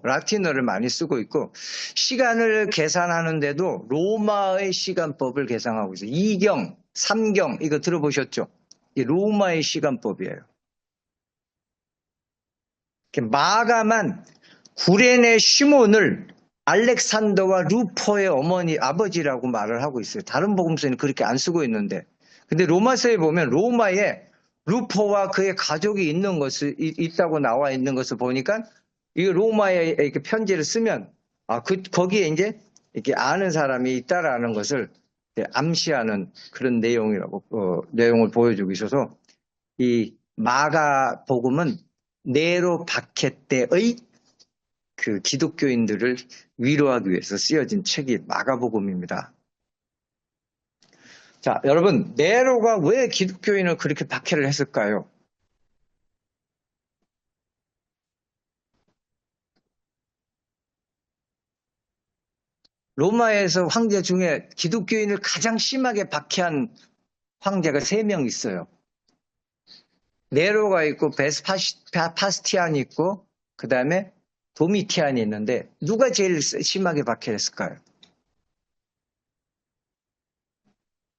라틴어를 많이 쓰고 있고 시간을 계산하는데도 로마의 시간법을 계산하고 있어요. 2경, 3경 이거 들어보셨죠? 이 로마의 시간법이에요. 마가만 구레네 시몬을 알렉산더와 루포의 아버지라고 말을 하고 있어요. 다른 복음서에는 그렇게 안 쓰고 있는데 근데 로마서에 보면 로마에 루포와 그의 가족이 있다고 나와 있는 것을 보니까 이 로마에 이렇게 편지를 쓰면 거기에 이제 이렇게 아는 사람이 있다라는 것을 암시하는 그런 내용을 보여주고 있어서 이 마가복음은 네로 박해 때의 그 기독교인들을 위로하기 위해서 쓰여진 책이 마가복음입니다. 자, 여러분, 네로가 왜 기독교인을 그렇게 박해를 했을까요? 로마에서 황제 중에 기독교인을 가장 심하게 박해한 황제가 3명 있어요. 네로가 있고 베스파스티안이 있고 그 다음에 도미티안이 있는데 누가 제일 심하게 박해했을까요?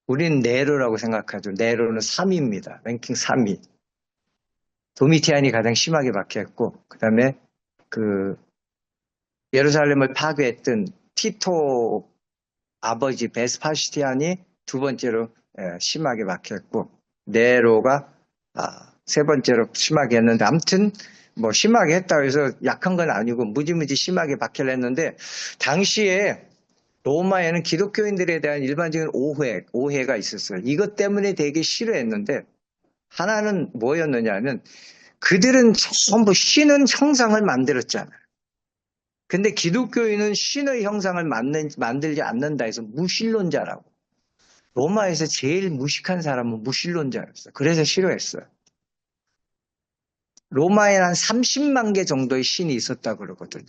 우린 네로라고 생각하죠. 네로는 3위입니다. 랭킹 3위. 도미티안이 가장 심하게 박해했고 그 다음에 그 예루살렘을 파괴했던 티토 아버지 베스파시티안이 두 번째로 심하게 박혔고 네로가 세 번째로 심하게 했는데 아무튼 뭐 심하게 했다고 해서 약한 건 아니고 무지무지 심하게 박해를 했는데 당시에 로마에는 기독교인들에 대한 일반적인 오해가 있었어요. 이것 때문에 되게 싫어했는데 하나는 뭐였느냐면 그들은 전부 신은 형상을 만들었잖아요. 근데 기독교인은 신의 형상을 만들지 않는다 해서 무신론자라고. 로마에서 제일 무식한 사람은 무신론자였어요. 그래서 싫어했어요. 로마에 한 30만 개 정도의 신이 있었다 그러거든요.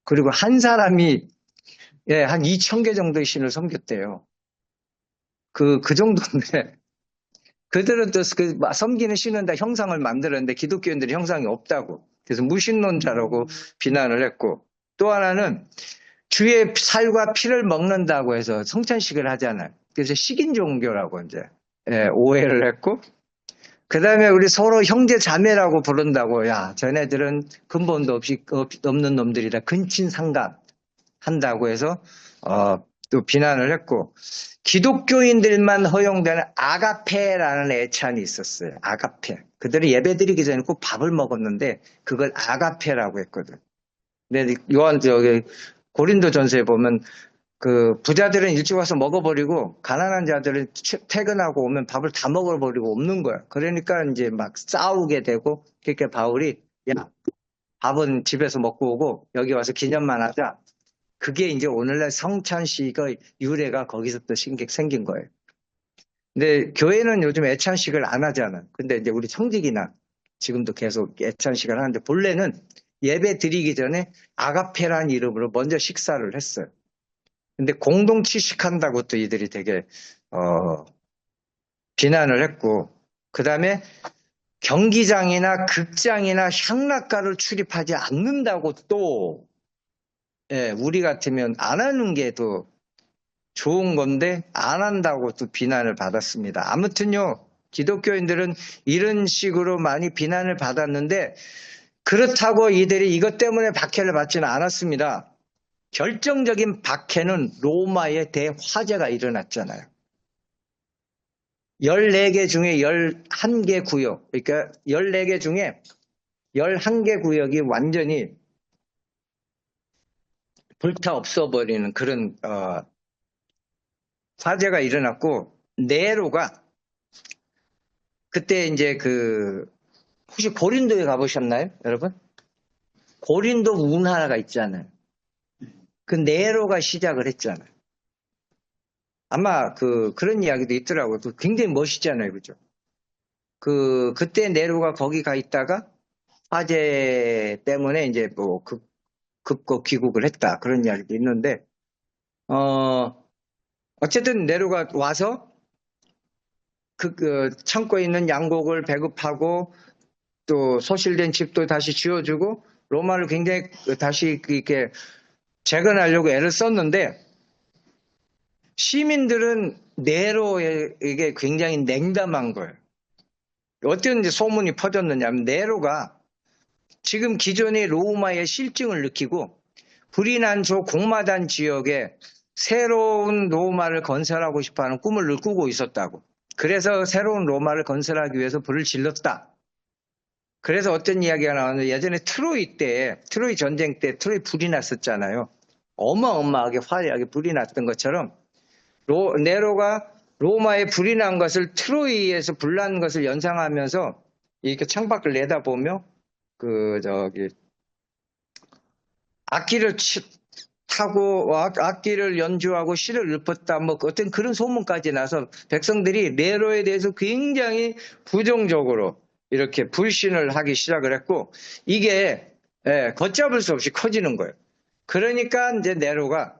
그리고 한 사람이 한 2천 개 정도의 신을 섬겼대요. 그 정도인데 그들은 또 섬기는 신은 다 형상을 만들었는데 기독교인들이 형상이 없다고. 그래서 무신론자라고 비난을 했고 또 하나는 주의 살과 피를 먹는다고 해서 성찬식을 하잖아요. 그래서 식인 종교라고 이제 오해를 했고 그 다음에 우리 서로 형제 자매라고 부른다고 야 쟤네들은 근본도 없이 없는 놈들이라 근친상간 한다고 해서 또 비난을 했고 기독교인들만 허용되는 아가페라는 애찬이 있었어요. 아가페. 그들이 예배드리기 전에 꼭 밥을 먹었는데 그걸 아가페라고 했거든. 근데 고린도 전서에 보면 그 부자들은 일찍 와서 먹어버리고 가난한 자들은 퇴근하고 오면 밥을 다 먹어버리고 없는 거야. 그러니까 이제 막 싸우게 되고 그러니까 바울이 야 밥은 집에서 먹고 오고 여기 와서 기념만 하자. 그게 이제 오늘날 성찬식의 유래가 거기서부터 생긴 거예요. 근데 교회는 요즘 애찬식을 안 하잖아요. 근데 이제 우리 청직이나 지금도 계속 애찬식을 하는데 본래는 예배 드리기 전에 아가페라는 이름으로 먼저 식사를 했어요. 근데 공동취식한다고 또 이들이 되게 비난을 했고 그 다음에 경기장이나 극장이나 향락가를 출입하지 않는다고 또 우리 같으면 안 하는 게 더 좋은 건데 안 한다고 또 비난을 받았습니다. 아무튼요 기독교인들은 이런 식으로 많이 비난을 받았는데 그렇다고 이들이 이것 때문에 박해를 받지는 않았습니다. 결정적인 박해는 로마의 대화재가 일어났잖아요. 14개 중에 11개 구역, 그러니까 14개 중에 11개 구역이 완전히 불타 없어버리는 그런 화재가 일어났고 네로가 그때 이제 혹시 고린도에 가보셨나요, 여러분? 고린도 운하가 있잖아요. 그 네로가 시작을 했잖아요. 아마 그런 이야기도 있더라고요. 굉장히 멋있잖아요, 그죠? 그때 네로가 거기 가 있다가 화재 때문에 이제 뭐 급거 귀국을 했다 그런 이야기도 있는데 어쨌든 네로가 와서 창고에 있는 양곡을 배급하고 또 소실된 집도 다시 지어주고 로마를 굉장히 다시 이렇게 재건하려고 애를 썼는데 시민들은 네로에게 굉장히 냉담한 거예요. 어떤 이제 소문이 퍼졌느냐면 네로가 지금 기존의 로마의 실증을 느끼고 불이 난 저 공마단 지역에 새로운 로마를 건설하고 싶어하는 꿈을 꾸고 있었다고. 그래서 새로운 로마를 건설하기 위해서 불을 질렀다. 그래서 어떤 이야기가 나왔는데 예전에 트로이 전쟁 때 트로이 불이 났었잖아요. 어마어마하게 화려하게 불이 났던 것처럼 네로가 로마에 불이 난 것을 트로이에서 불난 것을 연상하면서 이렇게 창밖을 내다보며 악기를 타고 악기를 연주하고 시를 읊었다 뭐 어떤 그런 소문까지 나서 백성들이 네로에 대해서 굉장히 부정적으로 이렇게 불신을 하기 시작을 했고 이게 걷잡을 수 없이 커지는 거예요. 그러니까 이제 네로가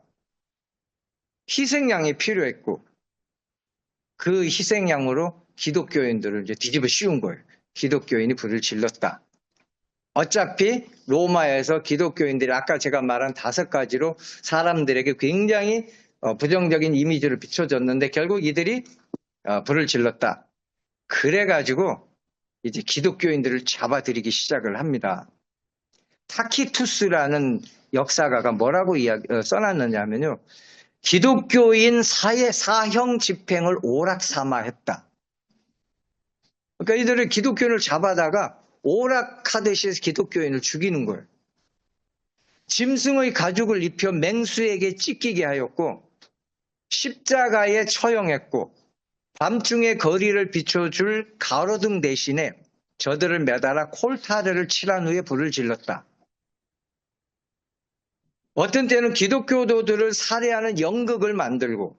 희생양이 필요했고 그 희생양으로 기독교인들을 이제 뒤집어 씌운 거예요. 기독교인이 불을 질렀다. 어차피 로마에서 기독교인들이 아까 제가 말한 5가지로 사람들에게 굉장히 부정적인 이미지를 비춰줬는데 결국 이들이 불을 질렀다. 그래가지고 이제 기독교인들을 잡아들이기 시작을 합니다. 타키투스라는 역사가가 뭐라고 써놨느냐면요. 기독교인 사형 집행을 오락삼아했다. 그러니까 이들은 기독교인을 잡아다가 오락하듯이 기독교인을 죽이는 거예요. 짐승의 가죽을 입혀 맹수에게 찢기게 하였고 십자가에 처형했고 밤중에 거리를 비춰줄 가로등 대신에 저들을 매달아 콜타르를 칠한 후에 불을 질렀다. 어떤 때는 기독교도들을 살해하는 연극을 만들고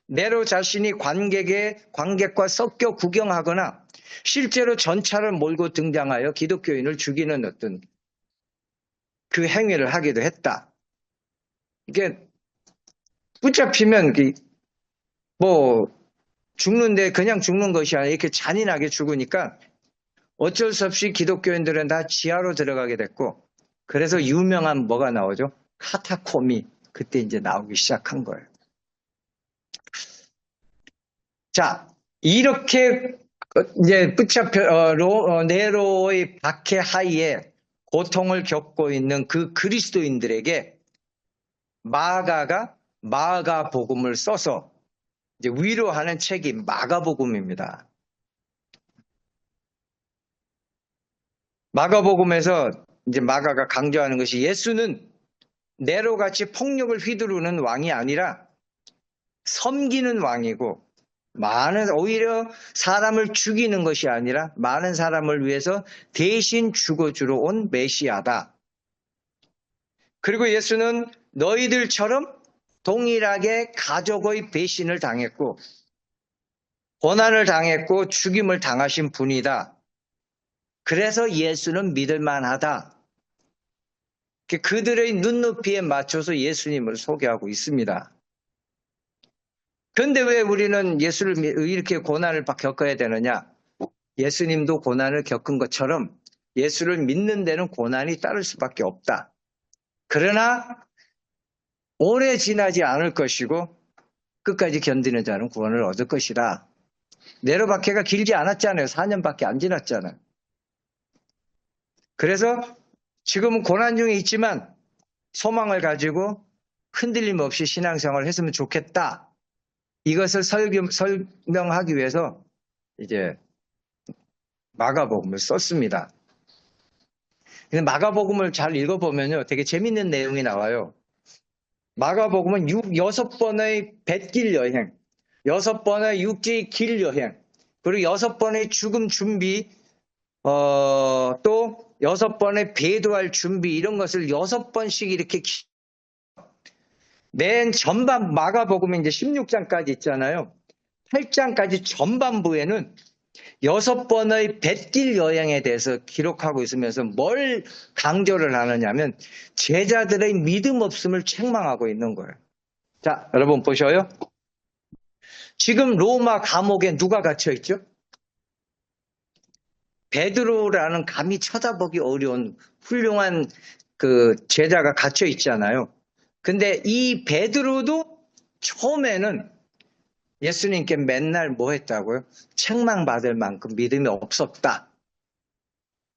네로 자신이 관객과 섞여 구경하거나 실제로 전차를 몰고 등장하여 기독교인을 죽이는 어떤 그 행위를 하기도 했다. 이게 붙잡히면 뭐 죽는데 그냥 죽는 것이 아니라 이렇게 잔인하게 죽으니까 어쩔 수 없이 기독교인들은 다 지하로 들어가게 됐고 그래서 유명한 뭐가 나오죠? 카타콤이 그때 이제 나오기 시작한 거예요. 자, 이렇게 이제 네로의 박해 하에 고통을 겪고 있는 그 그리스도인들에게 마가 복음을 써서 이제 위로하는 책이 마가복음입니다. 마가복음에서 이제 마가가 강조하는 것이 예수는 네로같이 폭력을 휘두르는 왕이 아니라 섬기는 왕이고 오히려 사람을 죽이는 것이 아니라 많은 사람을 위해서 대신 죽어주러 온 메시아다. 그리고 예수는 너희들처럼 동일하게 가족의 배신을 당했고 고난을 당했고 죽임을 당하신 분이다. 그래서 예수는 믿을만하다. 그들의 눈높이에 맞춰서 예수님을 소개하고 있습니다. 그런데 왜 우리는 예수를 이렇게 고난을 겪어야 되느냐? 예수님도 고난을 겪은 것처럼 예수를 믿는 데는 고난이 따를 수밖에 없다. 그러나 오래 지나지 않을 것이고 끝까지 견디는 자는 구원을 얻을 것이다. 네로 박해가 길지 않았잖아요. 4년밖에 안 지났잖아요. 그래서 지금은 고난 중에 있지만 소망을 가지고 흔들림 없이 신앙생활을 했으면 좋겠다. 이것을 설명하기 위해서 이제 마가복음을 썼습니다. 근데 마가복음을 잘 읽어보면요. 되게 재밌는 내용이 나와요. 마가복음은 6번의 뱃길 여행, 6번의 육지 길 여행, 그리고 6번의 죽음 준비, 또 6번의 배도할 준비 이런 것을 6번씩 이렇게 맨 전반 마가복음이 이제 16장까지 있잖아요. 8장까지 전반부에는 6번의 뱃길 여행에 대해서 기록하고 있으면서 뭘 강조를 하느냐면 제자들의 믿음 없음을 책망하고 있는 거예요. 자, 여러분 보셔요. 지금 로마 감옥에 누가 갇혀 있죠? 베드로라는 감히 쳐다보기 어려운 훌륭한 그 제자가 갇혀 있잖아요. 근데 이 베드로도 처음에는 예수님께 맨날 뭐 했다고요? 책망받을 만큼 믿음이 없었다.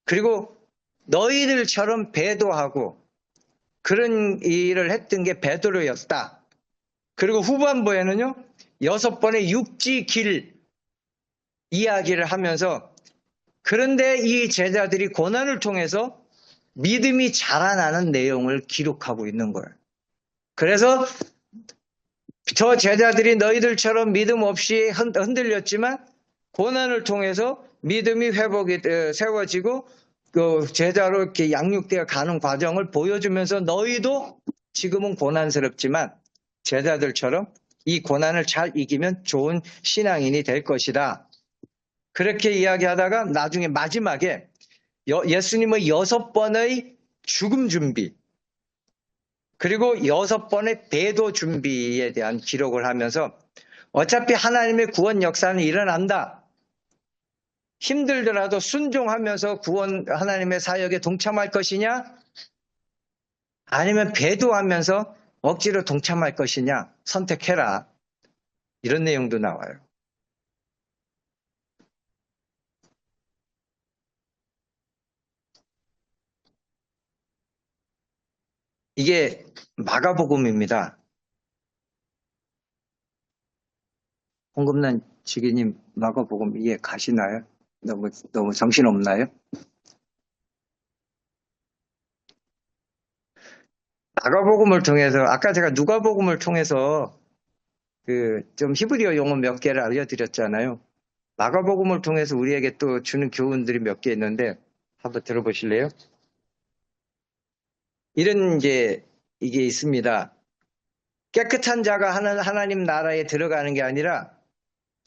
그리고 너희들처럼 배도하고 그런 일을 했던 게 베드로였다. 그리고 후반부에는요. 6번의 육지 길 이야기를 하면서 그런데 이 제자들이 고난을 통해서 믿음이 자라나는 내용을 기록하고 있는 거예요. 그래서 저 제자들이 너희들처럼 믿음 없이 흔들렸지만 고난을 통해서 믿음이 세워지고 그 제자로 이렇게 양육되어 가는 과정을 보여주면서 너희도 지금은 고난스럽지만 제자들처럼 이 고난을 잘 이기면 좋은 신앙인이 될 것이다. 그렇게 이야기하다가 나중에 마지막에 예수님의 6번의 죽음 준비 그리고 6번의 배도 준비에 대한 기록을 하면서 어차피 하나님의 구원 역사는 일어난다. 힘들더라도 순종하면서 구원 하나님의 사역에 동참할 것이냐? 아니면 배도하면서 억지로 동참할 것이냐? 선택해라. 이런 내용도 나와요. 이게 마가복음입니다. 홍금란 지기님 마가복음 이해 가시나요? 너무 정신없나요? 마가복음을 통해서 아까 제가 누가복음을 통해서 좀 히브리어 용어 몇 개를 알려드렸잖아요. 마가복음을 통해서 우리에게 또 주는 교훈들이 몇 개 있는데 한번 들어보실래요? 이런 이게 있습니다. 깨끗한 자가 하나님 나라에 들어가는 게 아니라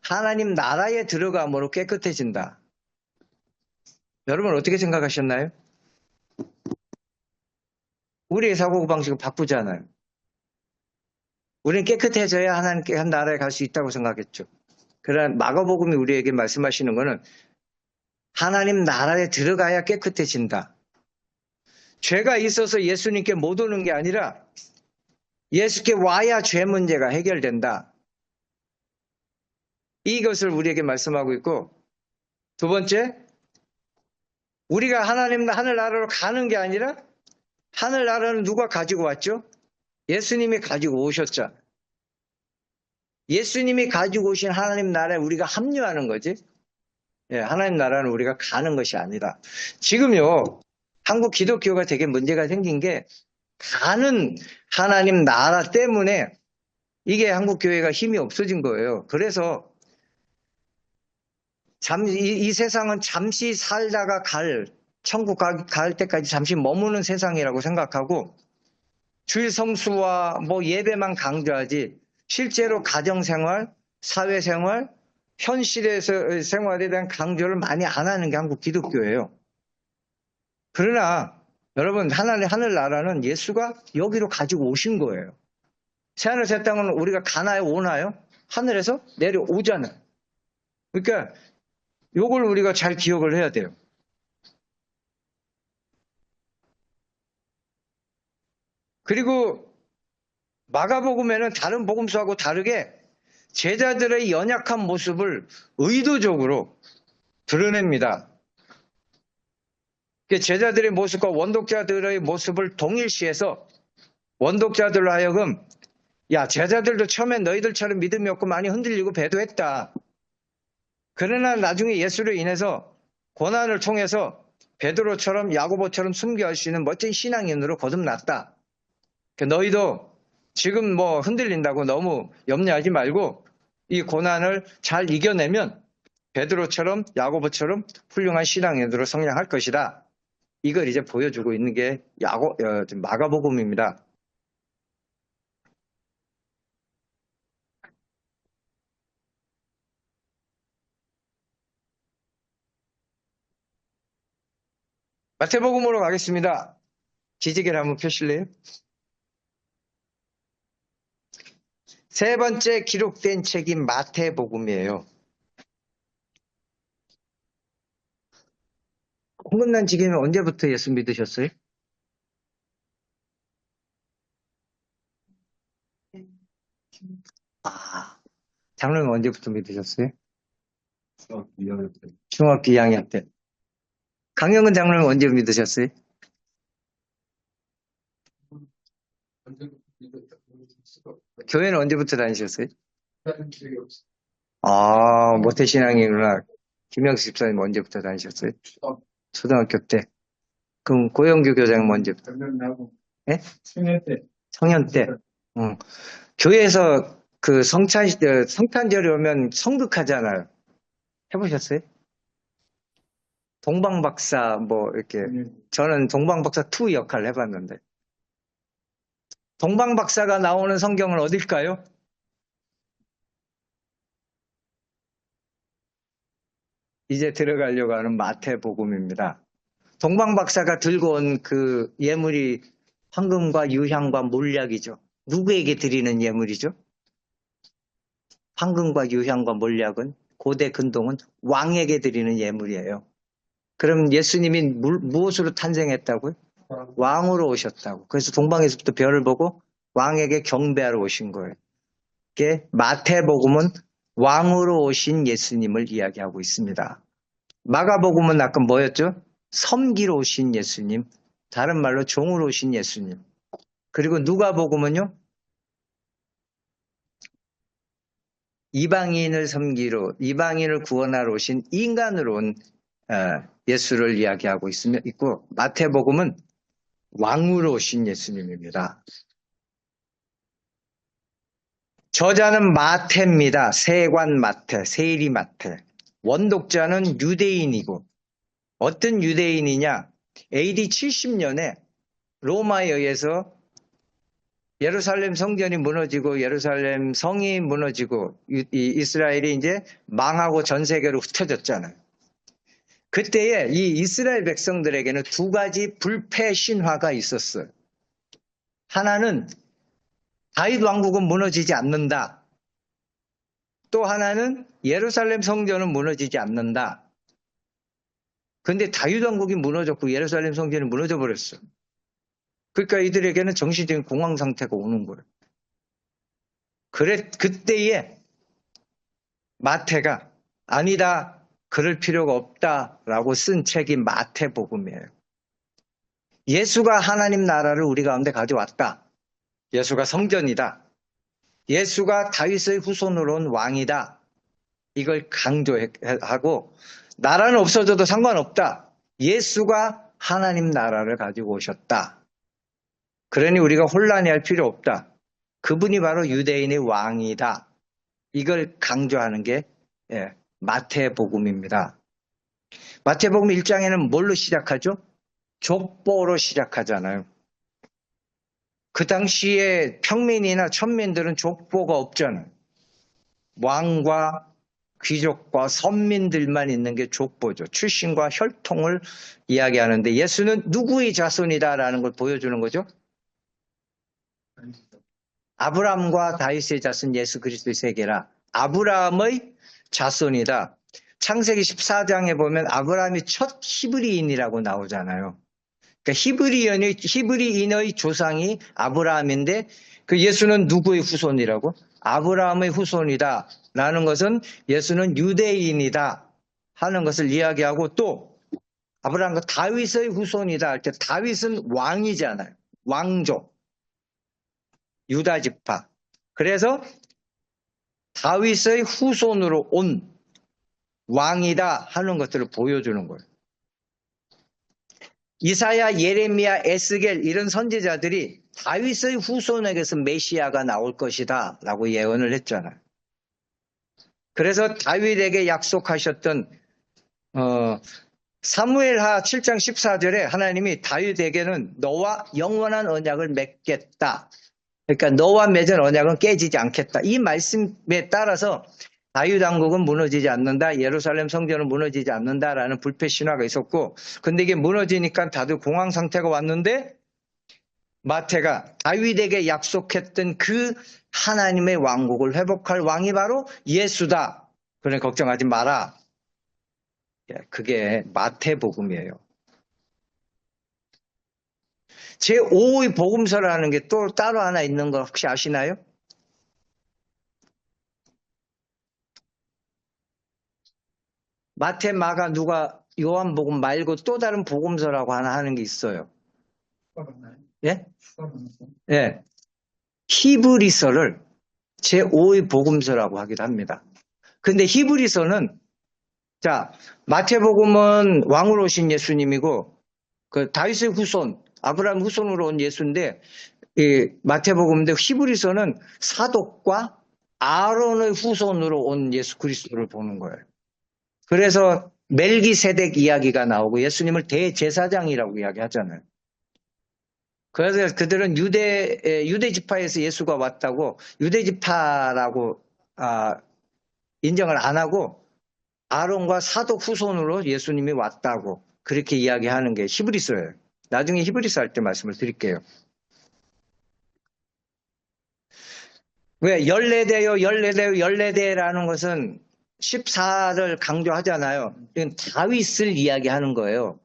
하나님 나라에 들어감으로 깨끗해진다. 여러분 어떻게 생각하셨나요? 우리의 사고방식을 바꾸잖아요. 우리는 깨끗해져야 하나님 나라에 갈 수 있다고 생각했죠. 그러나 마가복음이 우리에게 말씀하시는 것은 하나님 나라에 들어가야 깨끗해진다. 죄가 있어서 예수님께 못 오는 게 아니라 예수께 와야 죄 문제가 해결된다. 이것을 우리에게 말씀하고 있고, 두 번째, 우리가 하늘나라로 가는 게 아니라 하늘나라는 누가 가지고 왔죠? 예수님이 가지고 오셨잖아요. 예수님이 가지고 오신 하나님 나라에 우리가 합류하는 거지. 예, 하나님 나라는 우리가 가는 것이 아니라. 지금요, 한국 기독교가 되게 문제가 생긴 게 가는 하나님 나라 때문에 이게 한국 교회가 힘이 없어진 거예요. 그래서 이 세상은 잠시 살다가 천국 갈 때까지 잠시 머무는 세상이라고 생각하고 주일 성수와 예배만 강조하지 실제로 가정생활, 사회생활, 현실에서 생활에 대한 강조를 많이 안 하는 게 한국 기독교예요. 그러나 여러분 하늘나라는 예수가 여기로 가지고 오신 거예요. 새하늘 새 땅은 우리가 가나요? 오나요? 하늘에서 내려오잖아요. 그러니까 요걸 우리가 잘 기억을 해야 돼요. 그리고 마가복음에는 다른 복음서하고 다르게 제자들의 연약한 모습을 의도적으로 드러냅니다. 제자들의 모습과 원독자들의 모습을 동일시해서 원독자들로 하여금 야, 제자들도 처음엔 너희들처럼 믿음이 없고 많이 흔들리고 배도했다. 그러나 나중에 예수로 인해서 고난을 통해서 베드로처럼 야고보처럼 순교할 수 있는 멋진 신앙인으로 거듭났다. 너희도 지금 흔들린다고 너무 염려하지 말고 이 고난을 잘 이겨내면 베드로처럼 야고보처럼 훌륭한 신앙인으로 성장할 것이다. 이걸 이제 보여주고 있는 게 마가복음입니다. 마태복음으로 가겠습니다. 기지개를 한번 펴실래요? 세 번째 기록된 책이 마태복음이에요. 홍금난 지기는 언제부터 예수 믿으셨어요? 장로님 언제부터 믿으셨어요? 중학교 2학년 때. 강영근 장로님 언제 믿으셨어요? 교회는 언제부터 다니셨어요? 모태신앙이구나. 김영수 집사님 언제부터 다니셨어요? 초등학교 때. 그럼 고영규 교장은 언제부터? 예? 청년 때. 교회에서 성탄절이 오면 성극하잖아요. 해보셨어요? 동방박사 이렇게. 저는 동방박사 2 역할을 해봤는데. 동방박사가 나오는 성경은 어딜까요? 이제 들어가려고 하는 마태복음입니다. 동방박사가 들고 온 그 예물이 황금과 유향과 몰약이죠. 누구에게 드리는 예물이죠? 황금과 유향과 몰약은 고대 근동은 왕에게 드리는 예물이에요. 그럼 예수님이 무엇으로 탄생했다고요? 왕으로 오셨다고. 그래서 동방에서부터 별을 보고 왕에게 경배하러 오신 거예요. 이게 마태복음은 왕으로 오신 예수님을 이야기하고 있습니다. 마가복음은 아까 뭐였죠? 섬기러 오신 예수님, 다른 말로 종으로 오신 예수님. 그리고 누가복음은요? 이방인을 섬기러, 이방인을 구원하러 오신 인간으로 온 예수를 이야기하고 있고, 마태복음은 왕으로 오신 예수님입니다. 저자는 마태입니다. 세관 마태, 세리 마태. 원독자는 유대인이고, 어떤 유대인이냐? AD 70년에 로마에 의해서 예루살렘 성전이 무너지고 예루살렘 성이 무너지고 이스라엘이 이제 망하고 전 세계로 흩어졌잖아요. 그때에 이 이스라엘 백성들에게는 두 가지 불패 신화가 있었어요. 하나는 다윗 왕국은 무너지지 않는다. 또 하나는 예루살렘 성전은 무너지지 않는다. 근데 다윗 왕국이 무너졌고 예루살렘 성전이 무너져 버렸어. 그러니까 이들에게는 정신적인 공황 상태가 오는 거예요. 그때에 마태가 아니다, 그럴 필요가 없다라고 쓴 책이 마태복음이에요. 예수가 하나님 나라를 우리 가운데 가져왔다. 예수가 성전이다. 예수가 다윗의 후손으로 온 왕이다. 이걸 강조하고 나라는 없어져도 상관없다. 예수가 하나님 나라를 가지고 오셨다. 그러니 우리가 혼란해 할 필요 없다. 그분이 바로 유대인의 왕이다. 이걸 강조하는 게 마태복음입니다. 마태복음 1장에는 뭘로 시작하죠? 족보로 시작하잖아요. 그 당시에 평민이나 천민들은 족보가 없잖아요. 왕과 귀족과 선민들만 있는 게 족보죠. 출신과 혈통을 이야기하는데 예수는 누구의 자손이다라는 걸 보여주는 거죠. 아브라함과 다윗의 자손 예수 그리스도의 세계라. 아브라함의 자손이다. 창세기 14장에 보면 아브라함이 첫 히브리인이라고 나오잖아요. 그러니까 히브리인의 조상이 아브라함인데 그 예수는 누구의 후손이라고? 아브라함의 후손이다 라는 것은 예수는 유대인이다 하는 것을 이야기하고 또 아브라함과 다윗의 후손이다 할 때 다윗은 왕이잖아요. 왕족. 유다 지파. 그래서 다윗의 후손으로 온 왕이다 하는 것들을 보여주는 거예요. 이사야, 예레미야, 에스겔 이런 선지자들이 다윗의 후손에게서 메시아가 나올 것이다 라고 예언을 했잖아요. 그래서 다윗에게 약속하셨던 사무엘하 7장 14절에 하나님이 다윗에게는 너와 영원한 언약을 맺겠다. 그러니까 너와 맺은 언약은 깨지지 않겠다. 이 말씀에 따라서 다윗 왕국은 무너지지 않는다. 예루살렘 성전은 무너지지 않는다라는 불패 신화가 있었고 근데 이게 무너지니까 다들 공황 상태가 왔는데 마태가 다윗에게 약속했던 그 하나님의 왕국을 회복할 왕이 바로 예수다. 그러니 걱정하지 마라. 그게 마태복음이에요. 제5의 복음서라는 게 또 따로 하나 있는 거 혹시 아시나요? 마태, 마가, 누가, 요한복음 말고 또 다른 복음서라고 하나 하는 게 있어요. 예? 예. 히브리서를 제5의 복음서라고 하기도 합니다. 근데 히브리서는 자, 마태복음은 왕으로 오신 예수님이고 그 다윗의 후손, 아브라함 후손으로 온 예수인데 이 마태복음인데 히브리서는 사독과 아론의 후손으로 온 예수 그리스도를 보는 거예요. 그래서 멜기세덱 이야기가 나오고 예수님을 대제사장이라고 이야기하잖아요. 그래서 그들은 유대 지파에서 예수가 왔다고 유대 지파라고 인정을 안 하고 아론과 사독 후손으로 예수님이 왔다고 그렇게 이야기하는 게 히브리서예요. 나중에 히브리서 할 때 말씀을 드릴게요. 왜 14대요 14대요 14대라는 것은 14를 강조하잖아요. 이건 다윗을 이야기하는 거예요.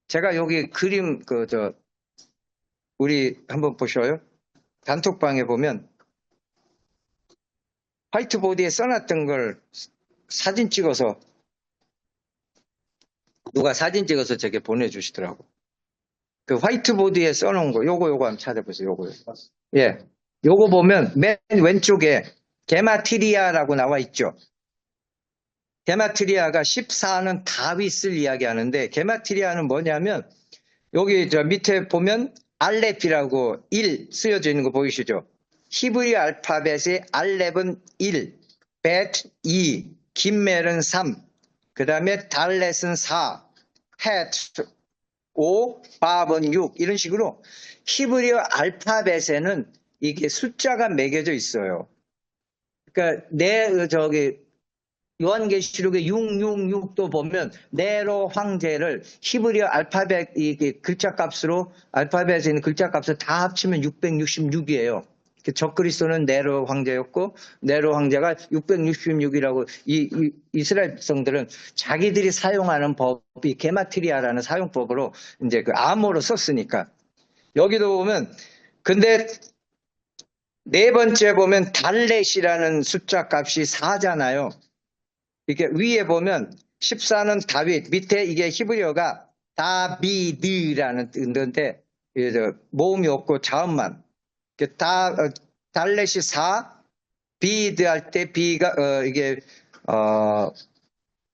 제가 여기 그림, 우리 한번 보셔요. 단톡방에 보면 화이트보드에 써놨던 걸 사진 찍어서 누가 사진 찍어서 제게 보내주시더라고. 그 화이트보드에 써놓은 거, 요거 한번 찾아보세요. 요거. 예. 요거 보면 맨 왼쪽에 게마트리아라고 나와 있죠. 게마트리아가 14는 다윗을 이야기하는데, 게마트리아는 뭐냐면, 여기 저 밑에 보면 알렙이라고 1 쓰여져 있는 거 보이시죠? 히브리 알파벳의 알렙은 1, 벳 2, 김멜은 3, 그 다음에 달렛은 4, 헷 5, 밥은 6, 이런 식으로 히브리 알파벳에는 이게 숫자가 매겨져 있어요. 그러니까 요한계시록의 666도 보면 네로 황제를 히브리어 알파벳 이게 글자 값으로 알파벳에 있는 글자 값을 다 합치면 666이에요. 적그리스도는 네로 황제였고 네로 황제가 666이라고 이 이스라엘 백성들은 자기들이 사용하는 법이 게마트리아라는 사용법으로 이제 그 암호로 썼으니까 여기도 보면 근데 네 번째 보면 달렛이라는 숫자 값이 4잖아요. 이렇게 위에 보면 14는 다윗, 밑에 이게 히브리어가 다비드라는 뜻인데 모음이 없고 자음만. 달렛이 4, 비드 할 때 비가 이게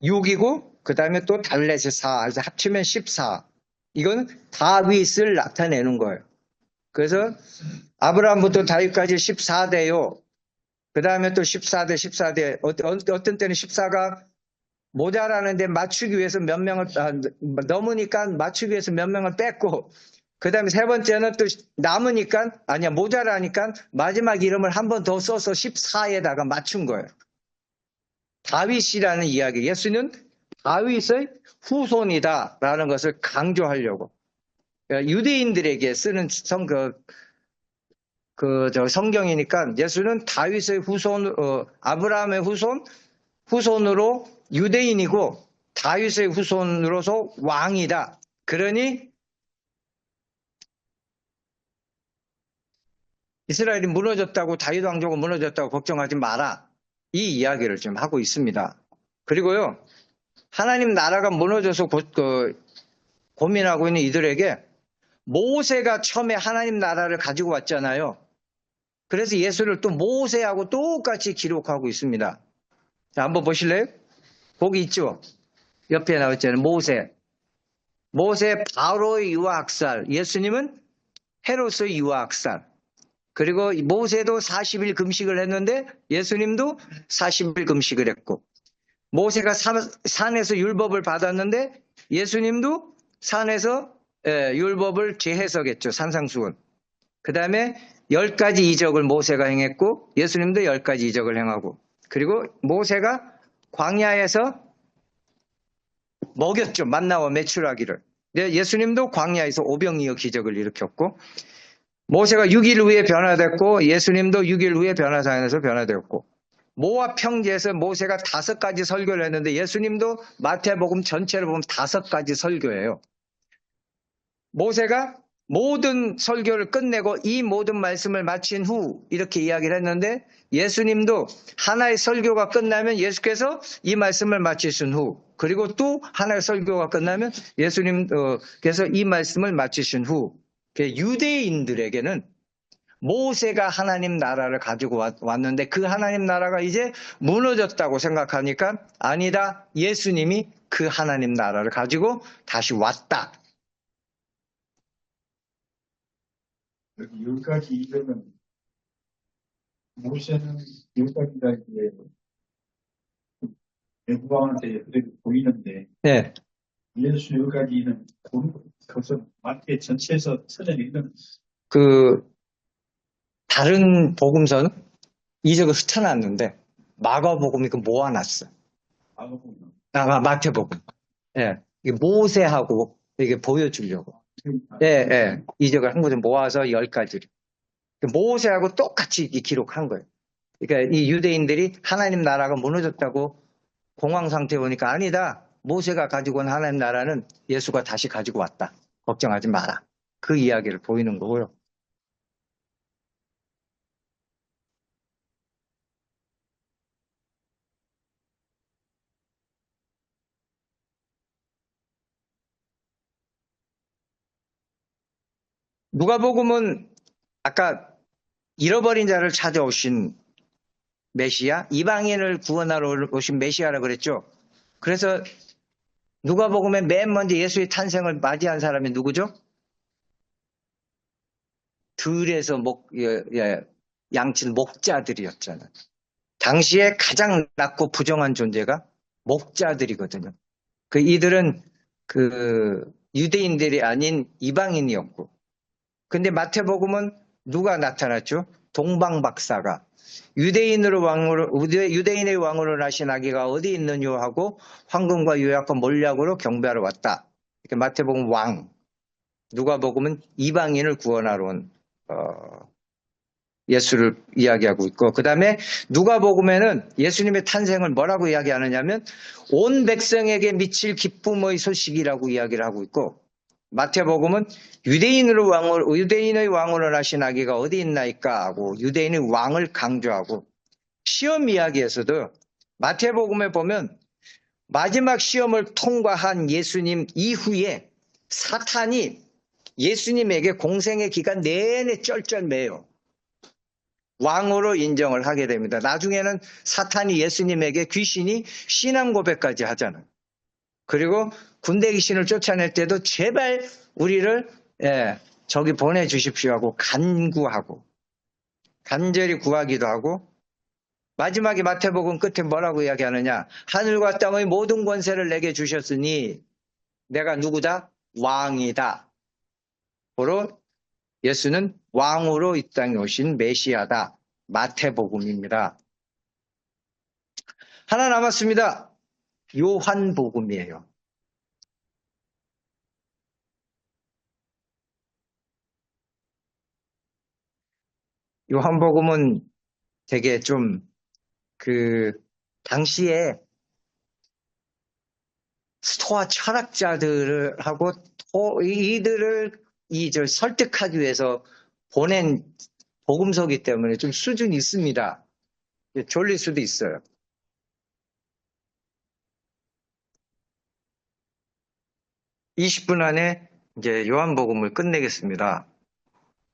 6이고 그 다음에 또 달렛이 4, 그래서 합치면 14. 이건 다윗을 나타내는 거예요. 그래서 아브라함부터 다윗까지 14대요. 그 다음에 또 14대. 어떤 때는 14가 모자라는데 맞추기 위해서 몇 명을, 넘으니까 맞추기 위해서 몇 명을 뺐고, 그 다음에 세 번째는 또 남으니까, 모자라니까 마지막 이름을 한 번 더 써서 14에다가 맞춘 거예요. 다윗이라는 이야기. 예수는 다윗의 후손이다라는 것을 강조하려고. 그러니까 유대인들에게 쓰는 성경이니까 예수는 다윗의 후손, 아브라함의 후손으로 유대인이고 다윗의 후손으로서 왕이다. 그러니 이스라엘이 무너졌다고 다윗 왕조가 무너졌다고 걱정하지 마라. 이 이야기를 지금 하고 있습니다. 그리고요. 하나님 나라가 무너져서 고민하고 있는 이들에게 모세가 처음에 하나님 나라를 가지고 왔잖아요. 그래서 예수를 또 모세하고 똑같이 기록하고 있습니다. 자, 한번 보실래요? 거기 있죠? 옆에 나와 있잖아요. 모세 바로의 유아학살. 예수님은 헤롯의 유아학살. 그리고 모세도 40일 금식을 했는데 예수님도 40일 금식을 했고 모세가 산에서 율법을 받았는데 예수님도 산에서 율법을 재해석했죠. 산상수훈. 그 다음에 10가지 이적을 모세가 행했고 예수님도 10가지 이적을 행하고 그리고 모세가 광야에서 먹였죠. 만나와 메추라기를. 예수님도 광야에서 오병이어 기적을 일으켰고 모세가 6일 후에 변화됐고 예수님도 6일 후에 변화산에서 변화되었고 모압 평지에서 모세가 5가지 설교를 했는데 예수님도 마태복음 전체를 보면 5가지 설교예요. 모세가 모든 설교를 끝내고 이 모든 말씀을 마친 후 이렇게 이야기를 했는데 예수님도 하나의 설교가 끝나면 예수께서 이 말씀을 마치신 후 그리고 또 하나의 설교가 끝나면 예수님께서 이 말씀을 마치신 후 유대인들에게는 모세가 하나님 나라를 가지고 왔는데 그 하나님 나라가 이제 무너졌다고 생각하니까 아니다. 예수님이 그 하나님 나라를 가지고 다시 왔다. 여기 10가지 이름은 모세는 10가지가 이제 외국왕한테 그래도 보이는데 네. 예수 10가지는 그것은 마태 전체에서 써져 있는 다른 복음서는 이적을 흩어놨는데 마가복음이 그 모아놨어. 마태복음. 예. 이게 모세하고 이게 보여주려고. 예. 이적을 한 곳에 모아서 10가지를. 모세하고 똑같이 기록한 거예요. 그러니까 이 유대인들이 하나님 나라가 무너졌다고 공황 상태 보니까 아니다. 모세가 가지고 온 하나님 나라는 예수가 다시 가지고 왔다. 걱정하지 마라. 그 이야기를 보이는 거고요. 누가복음은 아까 잃어버린 자를 찾아오신 메시아, 이방인을 구원하러 오신 메시아라 그랬죠. 그래서 누가복음에 맨 먼저 예수의 탄생을 맞이한 사람이 누구죠? 들에서 양친 목자들이었잖아요. 당시에 가장 낮고 부정한 존재가 목자들이거든요. 이들은 유대인들이 아닌 이방인이었고, 근데 마태복음은 누가 나타났죠? 동방박사가 유대인의 왕으로 나신 아기가 어디 있느냐 하고 황금과 유약과 몰약으로 경배하러 왔다. 이렇게 마태복음 왕, 누가복음은 이방인을 구원하러 온 예수를 이야기하고 있고, 그 다음에 누가복음에는 예수님의 탄생을 뭐라고 이야기하느냐면 온 백성에게 미칠 기쁨의 소식이라고 이야기를 하고 있고, 마태복음은 유대인의 왕으로 나신 아기가 어디 있나이까 하고 유대인의 왕을 강조하고, 시험 이야기에서도 마태복음에 보면 마지막 시험을 통과한 예수님 이후에 사탄이 예수님에게 공생의 기간 내내 쩔쩔매요. 왕으로 인정을 하게 됩니다. 나중에는 사탄이 예수님에게 귀신이 신앙 고백까지 하잖아요. 그리고 군대 귀신을 쫓아낼 때도 제발 우리를 저기 보내주십시오 하고 간구하고 간절히 구하기도 하고, 마지막에 마태복음 끝에 뭐라고 이야기하느냐, 하늘과 땅의 모든 권세를 내게 주셨으니 내가 누구다? 왕이다. 바로 예수는 왕으로 이 땅에 오신 메시아다. 마태복음입니다. 하나 남았습니다. 요한복음이에요. 요한복음은 되게 좀 당시에 스토아 철학자들하고 이들을 설득하기 위해서 보낸 복음서기 때문에 좀 수준이 있습니다. 졸릴 수도 있어요. (20분) 안에 이제 요한복음을 끝내겠습니다.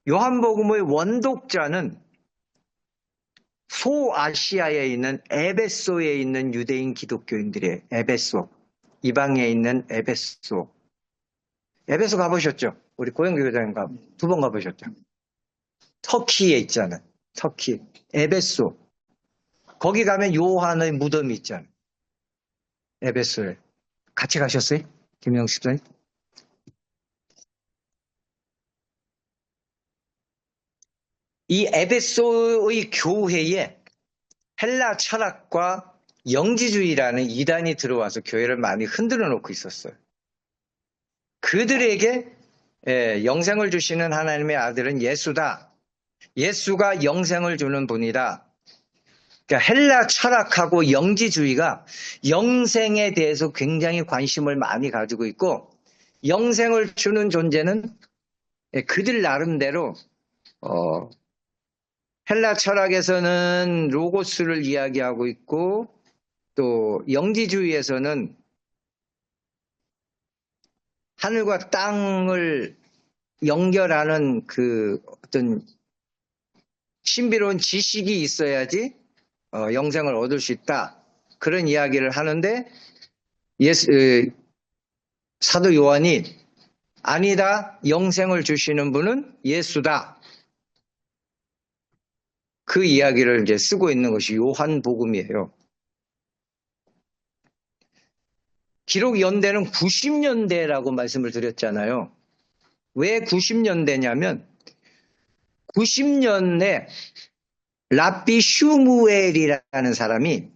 요한복음의 원독자는 소아시아에 있는 에베소에 있는 유대인 기독교인들이에요. 에베소. 이방에 있는 에베소. 에베소 가보셨죠? 우리 고영규 교장님 2번 가보셨죠? 터키에 있잖아요. 터키. 에베소. 거기 가면 요한의 무덤이 있잖아요. 에베소에. 같이 가셨어요? 김영식 선생님? 이 에베소의 교회에 헬라 철학과 영지주의라는 이단이 들어와서 교회를 많이 흔들어 놓고 있었어요. 그들에게 영생을 주시는 하나님의 아들은 예수다. 예수가 영생을 주는 분이다. 그러니까 헬라 철학하고 영지주의가 영생에 대해서 굉장히 관심을 많이 가지고 있고, 영생을 주는 존재는 그들 나름대로 헬라 철학에서는 로고스를 이야기하고 있고, 또 영지주의에서는 하늘과 땅을 연결하는 어떤 신비로운 지식이 있어야지 영생을 얻을 수 있다. 그런 이야기를 하는데, 사도 요한이 아니다. 영생을 주시는 분은 예수다. 그 이야기를 이제 쓰고 있는 것이 요한복음이에요. 기록 연대는 90년대라고 말씀을 드렸잖아요. 왜 90년대냐면 90년에 랍비 슈무엘이라는 사람이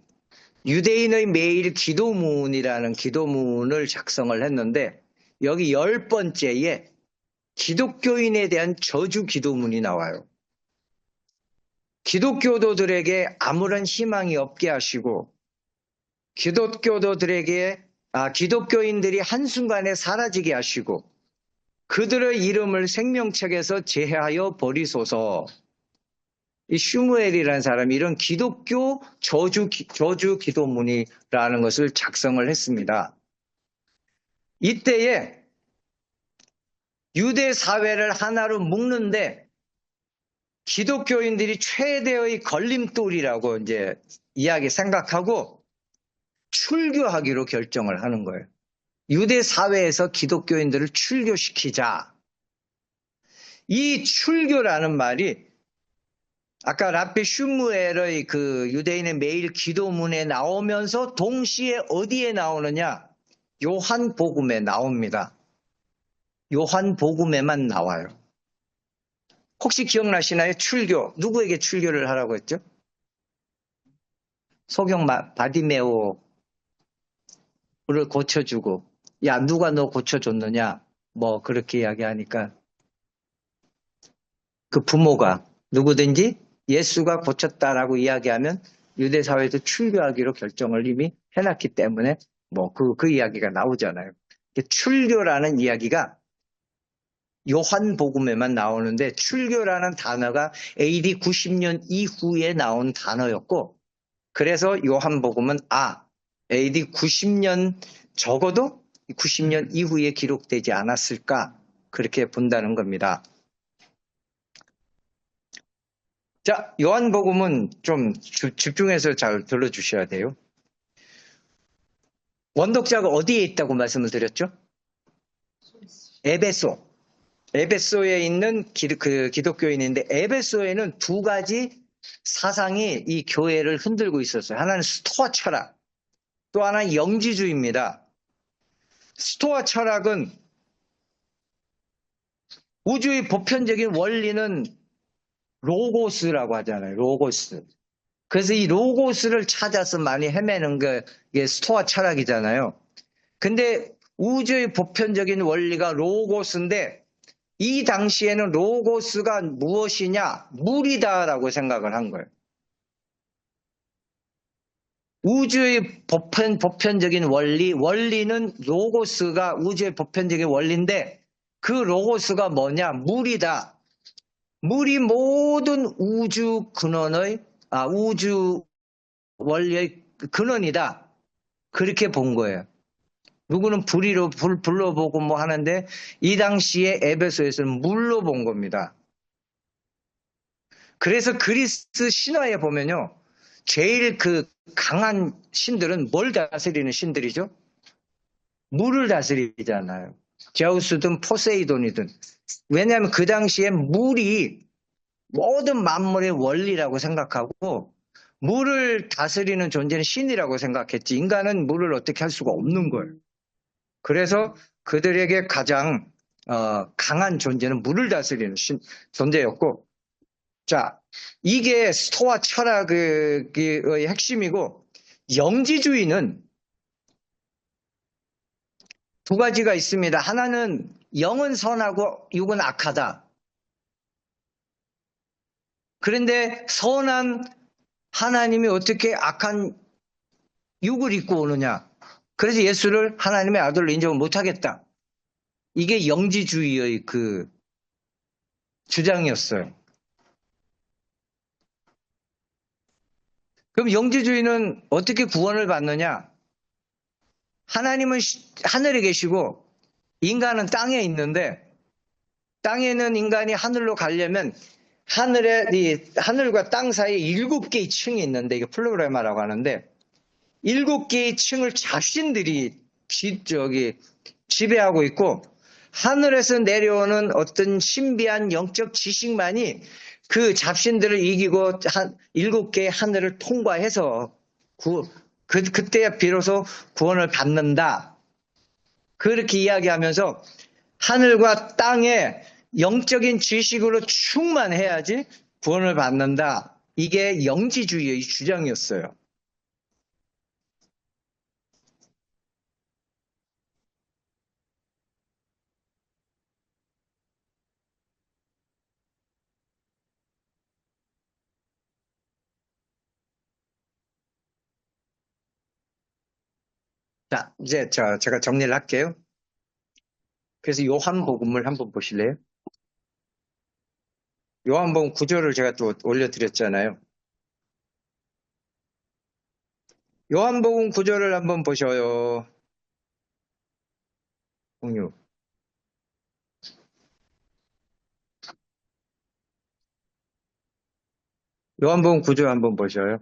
유대인의 매일 기도문이라는 기도문을 작성을 했는데, 여기 10번째에 기독교인에 대한 저주 기도문이 나와요. 기독교도들에게 아무런 희망이 없게 하시고 기독교인들이 한순간에 사라지게 하시고 그들의 이름을 생명책에서 제하여 버리소서. 이 슈무엘이라는 사람이 이런 기독교 저주 기도문이라는 것을 작성을 했습니다. 이때에 유대 사회를 하나로 묶는데 기독교인들이 최대의 걸림돌이라고 이제 생각하고 출교하기로 결정을 하는 거예요. 유대 사회에서 기독교인들을 출교시키자. 이 출교라는 말이 아까 랍비 슈무엘의 그 유대인의 매일 기도문에 나오면서 동시에 어디에 나오느냐? 요한복음에 나옵니다. 요한복음에만 나와요. 혹시 기억나시나요? 출교. 누구에게 출교를 하라고 했죠? 소경 바디메오를 고쳐주고, 야, 누가 너 고쳐줬느냐? 뭐, 그렇게 이야기하니까 그 부모가 누구든지 예수가 고쳤다라고 이야기하면 유대사회에서 출교하기로 결정을 이미 해놨기 때문에 뭐, 그 이야기가 나오잖아요. 출교라는 이야기가 요한복음에만 나오는데 출교라는 단어가 AD 90년 이후에 나온 단어였고 그래서 요한복음은 AD 90년 적어도 90년 이후에 기록되지 않았을까 그렇게 본다는 겁니다. 자, 요한복음은 좀 집중해서 잘 들어주셔야 돼요. 원독자가 어디에 있다고 말씀을 드렸죠? 에베소에 있는 기독교인인데 에베소에는 두 가지 사상이 이 교회를 흔들고 있었어요. 하나는 스토아 철학, 또 하나는 영지주의입니다. 스토아 철학은 우주의 보편적인 원리는 로고스라고 하잖아요. 로고스. 그래서 이 로고스를 찾아서 많이 헤매는 게 스토아 철학이잖아요. 근데 우주의 보편적인 원리가 로고스인데 이 당시에는 로고스가 무엇이냐? 물이다라고 생각을 한 거예요. 우주의 보편적인 원리는 로고스가 우주의 보편적인 원리인데 그 로고스가 뭐냐? 물이다. 물이 모든 우주 원리의 근원이다. 그렇게 본 거예요. 누구는 불로 보고 뭐 하는데 이 당시에 에베소에서는 물로 본 겁니다. 그래서 그리스 신화에 보면요. 제일 강한 신들은 뭘 다스리는 신들이죠? 물을 다스리잖아요. 제우스든 포세이돈이든. 왜냐하면 그 당시에 물이 모든 만물의 원리라고 생각하고 물을 다스리는 존재는 신이라고 생각했지 인간은 물을 어떻게 할 수가 없는 거예요. 그래서 그들에게 가장 강한 존재는 물을 다스리는 존재였고 자 이게 스토아 철학의 핵심이고 영지주의는 두 가지가 있습니다. 하나는 영은 선하고 육은 악하다. 그런데 선한 하나님이 어떻게 악한 육을 입고 오느냐. 그래서 예수를 하나님의 아들로 인정을 못하겠다. 이게 영지주의의 그 주장이었어요. 그럼 영지주의는 어떻게 구원을 받느냐? 하나님은 하늘에 계시고 인간은 땅에 있는데 땅에는 인간이 하늘로 가려면 하늘과 땅 사이에 7개의 층이 있는데 이게 플로레마라고 하는데 7개의 층을 자신들이 지배하고 있고 하늘에서 내려오는 어떤 신비한 영적 지식만이 그 잡신들을 이기고 7개의 하늘을 통과해서 그때야 비로소 구원을 받는다. 그렇게 이야기하면서 하늘과 땅에 영적인 지식으로 충만해야지 구원을 받는다. 이게 영지주의의 주장이었어요. 자, 이제 제가 정리를 할게요. 그래서 요한복음을 한번 보실래요? 요한복음 9절을 제가 또 올려드렸잖아요. 요한복음 9절을 한번 보셔요. 공유. 요한복음 9절 한번 보셔요.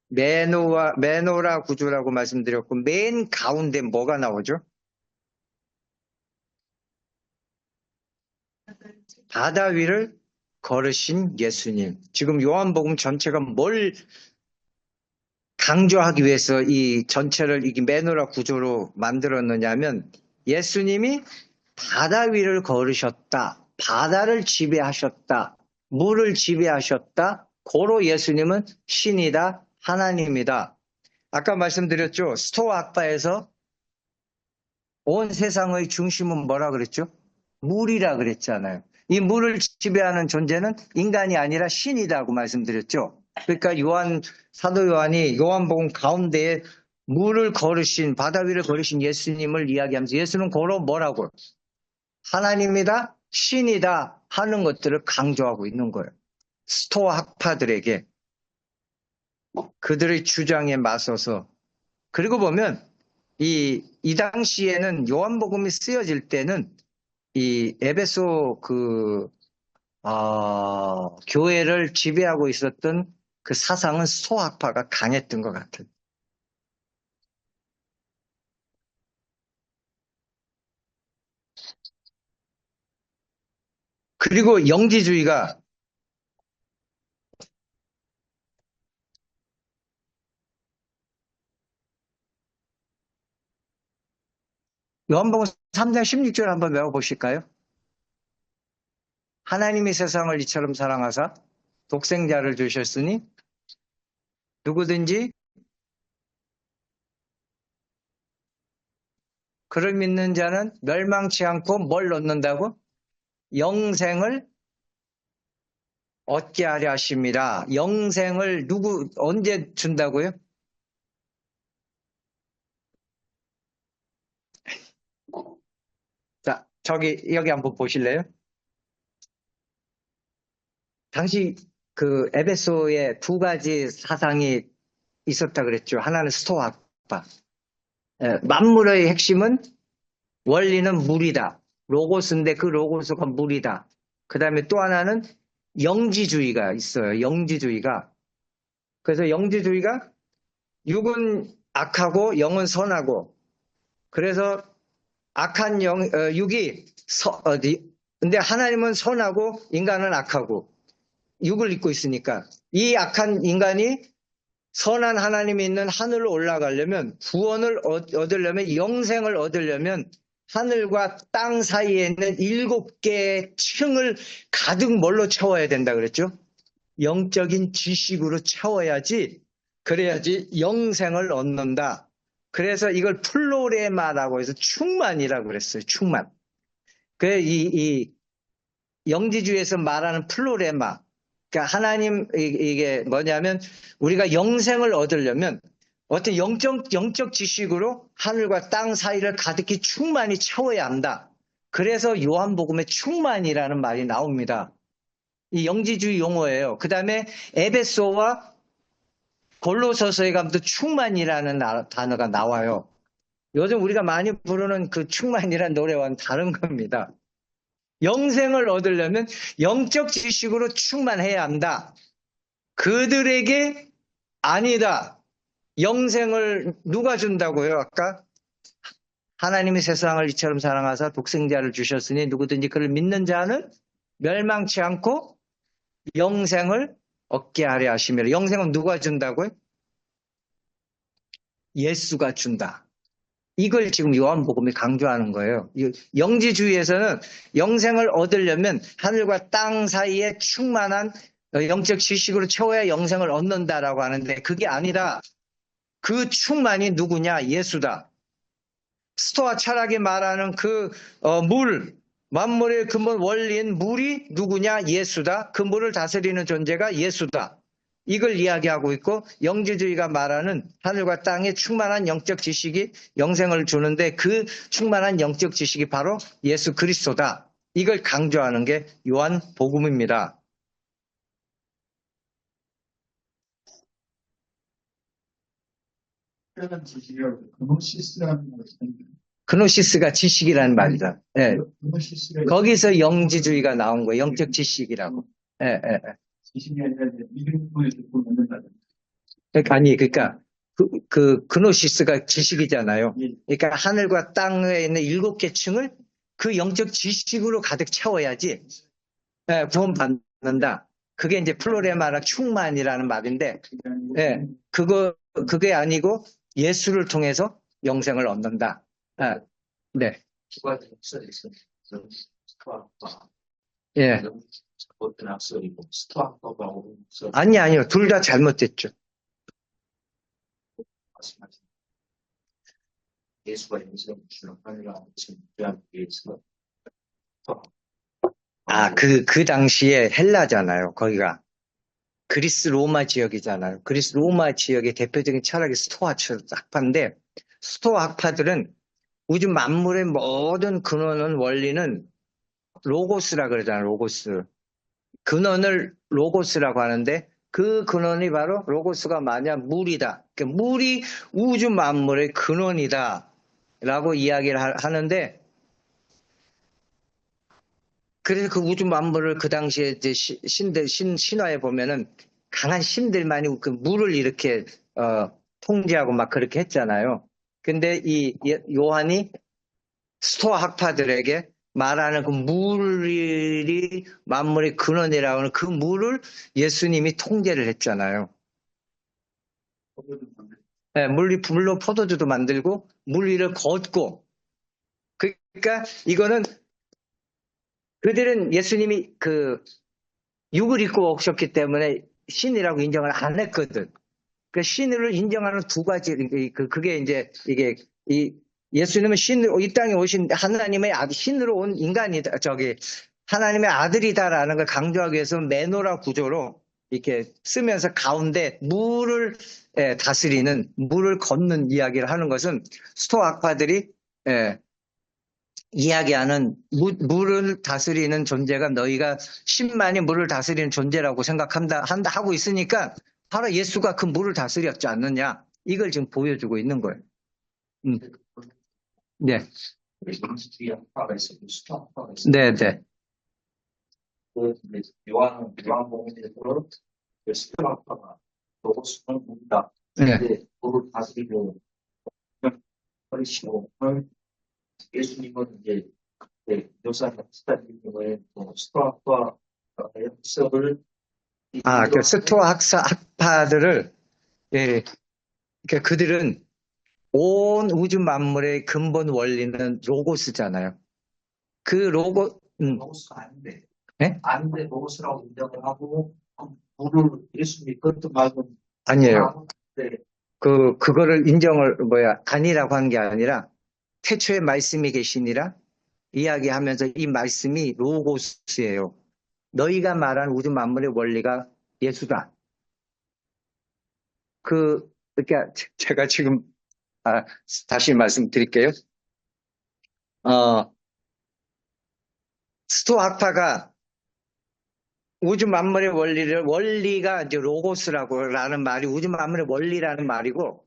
메노라 구조라고 말씀드렸고, 맨 가운데 뭐가 나오죠? 바다 위를 걸으신 예수님. 지금 요한복음 전체가 뭘 강조하기 위해서 이 전체를 이 메노라 구조로 만들었느냐면, 예수님이 바다 위를 걸으셨다. 바다를 지배하셨다. 물을 지배하셨다. 고로 예수님은 신이다. 하나님이다. 아까 말씀드렸죠. 스토아 학파에서 온 세상의 중심은 뭐라 그랬죠? 물이라 그랬잖아요. 이 물을 지배하는 존재는 인간이 아니라 신이라고 말씀드렸죠. 그러니까 사도 요한이 요한복음 가운데에 물을 걸으신, 바다 위를 걸으신 예수님을 이야기하면서 예수는 고로 뭐라고? 하나님이다, 신이다 하는 것들을 강조하고 있는 거예요. 스토아 학파들에게 그들의 주장에 맞서서. 그리고 보면 이 당시에는 요한복음이 쓰여질 때는 이 에베소 교회를 지배하고 있었던 그 사상은 스토아파가 강했던 것 같아요. 그리고 영지주의가 요한복음 3장 16절 한번 외워보실까요? 하나님이 세상을 이처럼 사랑하사 독생자를 주셨으니 누구든지 그를 믿는 자는 멸망치 않고 뭘 얻는다고? 영생을 얻게 하려 하십니다. 영생을 언제 준다고요? 자, 여기 한번 보실래요? 당시 그 에베소에 두 가지 사상이 있었다 그랬죠. 하나는 스토아파. 만물의 핵심은 원리는 물이다. 로고스인데 그 로고스가 물이다. 그 다음에 또 하나는 영지주의가 있어요. 영지주의가. 그래서 영지주의가 육은 악하고 영은 선하고 그래서 악한 육이 근데 하나님은 선하고 인간은 악하고 육을 입고 있으니까 이 악한 인간이 선한 하나님이 있는 하늘로 올라가려면 구원을 얻으려면 영생을 얻으려면 하늘과 땅 사이에 있는 7개의 층을 가득 뭘로 채워야 된다 그랬죠? 영적인 지식으로 채워야지 그래야지 영생을 얻는다. 그래서 이걸 플로레마라고 해서 충만이라고 그랬어요. 충만. 이 영지주의에서 말하는 플로레마. 그러니까 하나님 이게 뭐냐면 우리가 영생을 얻으려면 어떤 영적 지식으로 하늘과 땅 사이를 가득히 충만히 채워야 한다. 그래서 요한복음에 충만이라는 말이 나옵니다. 이 영지주의 용어예요. 그 다음에 에베소와 골로서서에 가면 또 충만이라는 단어가 나와요. 요즘 우리가 많이 부르는 그 충만이라는 노래와는 다른 겁니다. 영생을 얻으려면 영적 지식으로 충만해야 한다. 그들에게 아니다. 영생을 누가 준다고요? 아까 하나님이 세상을 이처럼 사랑하사 독생자를 주셨으니 누구든지 그를 믿는 자는 멸망치 않고 영생을 얻게 하려 하시며 영생은 누가 준다고요? 예수가 준다. 이걸 지금 요한복음이 강조하는 거예요. 영지주의에서는 영생을 얻으려면 하늘과 땅 사이에 충만한 영적 지식으로 채워야 영생을 얻는다라고 하는데 그게 아니라 그 충만이 누구냐? 예수다. 스토아 철학이 말하는 만물의 근본 원리인 물이 누구냐? 예수다. 그 물을 다스리는 존재가 예수다. 이걸 이야기하고 있고 영지주의가 말하는 하늘과 땅에 충만한 영적 지식이 영생을 주는데 그 충만한 영적 지식이 바로 예수 그리스도다. 이걸 강조하는 게 요한 복음입니다. 특별한 지식이라고 그노시스라는 것이 그노시스가 지식이라는 말이다. 예. 그노시스가 거기서 영지주의가 나온 거예요. 영적 지식이라고. 예, 예, 예. 지식이 아니라 이제 믿음을 듣고 믿는다는 그러니까 그노시스가 지식이잖아요. 예. 그러니까 하늘과 땅에 있는 7개 층을 그 영적 지식으로 가득 채워야지 예, 구원 받는다. 그게 이제 플로레마라 충만이라는 말인데, 예, 그게 아니고 예수를 통해서 영생을 얻는다. 아, 네, 두 가지 학설이 있어요. 스토아과 예. 어떤 학설이고 스토아과가 옳은 학설 아니요. 둘 다 잘못됐죠. 말씀하신 예수가 영생을 주는 하늘과 지금 주한 예수가 그 당시에 헬라잖아요. 거기가. 그리스 로마 지역이잖아요. 그리스 로마 지역의 대표적인 철학이 스토아 학파인데, 스토아 학파들은 우주 만물의 모든 근원은 원리는 로고스라 그러잖아요. 로고스. 근원을 로고스라고 하는데 그 근원이 바로 로고스가 뭐냐? 물이다. 그러니까 물이 우주 만물의 근원이다. 라고 이야기를 하는데 그래서 그 우주 만물을 그 당시에 이제 신화에 보면은 강한 신들만이 그 물을 이렇게 통제하고 막 그렇게 했잖아요. 근데 이 요한이 스토아 학파들에게 말하는 그 물이 만물의 근원이라고 하는 그 물을 예수님이 통제를 했잖아요. 네, 물로 포도주도 만들고 물 위를 걷고. 그러니까 이거는 그들은 예수님이 그 육을 입고 오셨기 때문에 신이라고 인정을 안 했거든. 그 신을 인정하는 두 가지 그게 이제 이게 예수님은 신으로 이 땅에 오신 하나님의 신으로 온 인간이다. 하나님의 아들이다라는 걸 강조하기 위해서 메노라 구조로 이렇게 쓰면서 가운데 물을 다스리는 물을 걷는 이야기를 하는 것은 스토아 학파들이 이야기하는 물을 다스리는 존재가 너희가 신만이 물을 다스리는 존재라고 하고 있으니까 바로 예수가 그 물을 다스렸지 않느냐. 이걸 지금 보여주고 있는 거예요. 네. 영지주의 학파가 있었고 스토아 학파가 있었고 네, 네. 그 요한복음에서 그 스토아 학파가 로고스는 물이다. 네. 근데 물을 다스리고 버리시고 예수님은 이제 요사 스타일링의 스토아과 해석을 그 스토아 학파들을 그러니까 그들은 온 우주 만물의 근본 원리는 로고스잖아요. 그 로고스가 아닌데, 네? 아닌데 로고스라고 인정을 하고 물을 예수님이 그것도 말고 아니에요. 네. 그거를 아니라고 한 게 아니라 태초에 말씀이 계시니라 이야기하면서 이 말씀이 로고스예요. 너희가 말한 우주 만물의 원리가 예수다. 그러니까 제가 지금 다시 말씀드릴게요. 스토아 학파가 우주 만물의 원리가 이제 로고스라는 말이 우주 만물의 원리라는 말이고,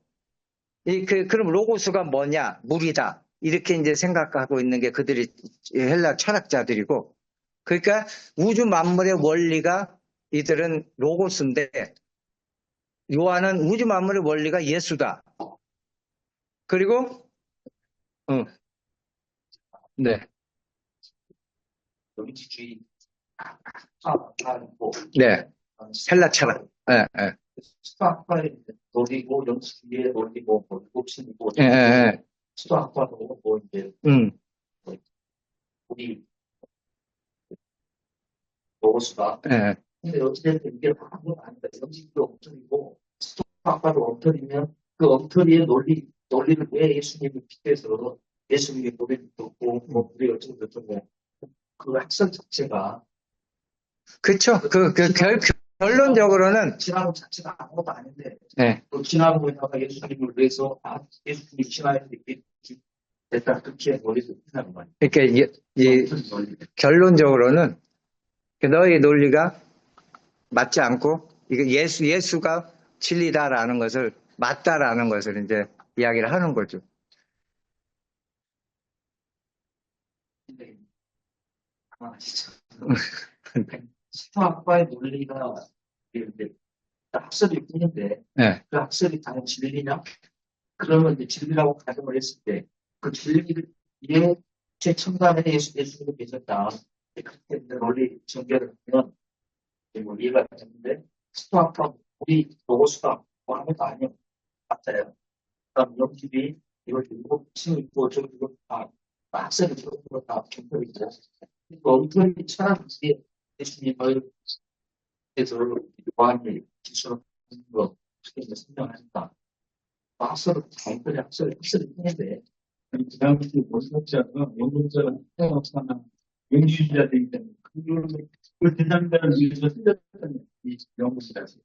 그럼 로고스가 뭐냐? 물이다. 이렇게 이제 생각하고 있는 게 그들이 헬라 철학자들이고, 그러니까 우주 만물의 원리가 이들은 로고스인데, 요한은 우주 만물의 원리가 예수다. 그리고, 네. 영지주의 학파고 네. 헬라 철학. 네, 네. 스토아과의 논리고 영지주의의 논리고 곱신이고 스토아과도 뭐 이제 우리 로고스가 근데 어찌됐든 이게 아무것도 아니다. 영지주의도 엉터리고 스토아과도 엉터리면 그 엉터리의 논리를 왜 예수님을 빗대서 예수님의 논리를 듣고 뭐 우리 어쩌고 저쩌고 그 학설 자체가 그렇죠. 결론적으로는, 진화론 자체가 아무것도 아닌데 네, 또 진화론에다가 예수님을 위해서 예수님이 진화해서 이렇게 됐다 그렇게 머리에서 끝나는 거예요. 이렇게 이 결론적으로는 너희 논리가 맞지 않고 이게 예수가 진리다라는 것을 맞다라는 것을 이제 이야기를 하는 거죠. 근데 진짜 스토아과의 논리가 이런데 학설일 뿐인데 네. 그 학설이 과연 진리냐? 그러면 이제 진리라고 가정을 했을 때 그 진리를 위해 최첨단의 예수님이 계셨다. 그렇게 이제 논리 전개를 하면 이제 뭐 이해가 되는데 스토아과 우리 로고스가 뭐 아무것도 아니에요. 맞아요. 그다음 영집이 이걸 들고 층 있고 저거 이거 다 학설이 저거 다 경찰이 있고 엉터리 철학이 예수님을 해서 요한이 기술을 하는 거 그렇게 설명하셨다. 학설을 자기들의 학설을 했는데 아니, 그 당시 원독자가 원독자가 태어나거나 영주주의자들이기 때문에 그걸 대상자를 위해서 틀렸다는 이 연구실에서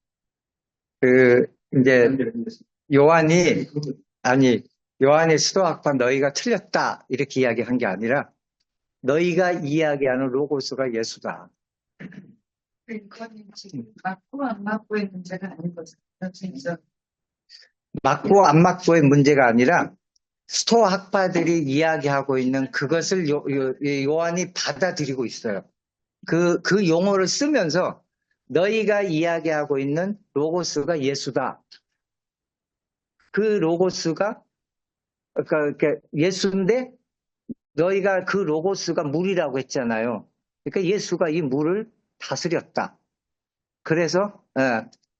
그 이제 연결을 했습니다. 요한이 아니 요한의 수도학파 너희가 틀렸다 이렇게 이야기한 게 아니라 너희가 이야기하는 로고스가 예수다. 그건 지금 맞고 안 맞고의 문제가 아닌 거죠. 진짜 맞고 안 맞고의 문제가 아니라 스토아 학파들이 이야기하고 있는 그것을 요한이 받아들이고 있어요. 그 용어를 쓰면서 너희가 이야기하고 있는 로고스가 예수다. 그 로고스가 그러니까 예수인데 너희가 그 로고스가 물이라고 했잖아요. 그러니까 예수가 이 물을 다스렸다. 그래서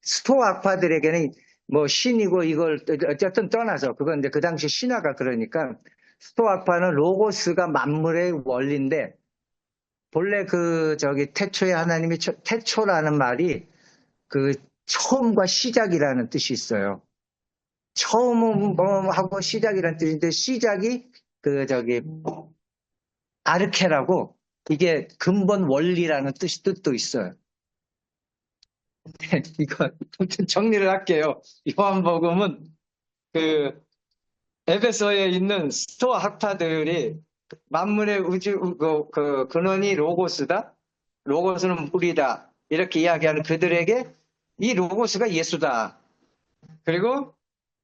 스토아 학파들에게는 뭐 신이고 이걸 어쨌든 떠나서 그건 이제 그 당시 신화가 그러니까 스토아 학파는 로고스가 만물의 원리인데 본래 그 저기 태초에 하나님이 태초라는 말이 그 처음과 시작이라는 뜻이 있어요. 처음은 뭐 하고 시작이라는 뜻인데 시작이 그 저기 아르케라고 이게 근본 원리라는 뜻도 있어요. 이거 아무튼 정리를 할게요. 요한복음은 그 에베소에 있는 스토아 학파들이 만물의 우주 그 근원이 로고스다. 로고스는 물이다. 이렇게 이야기하는 그들에게 이 로고스가 예수다. 그리고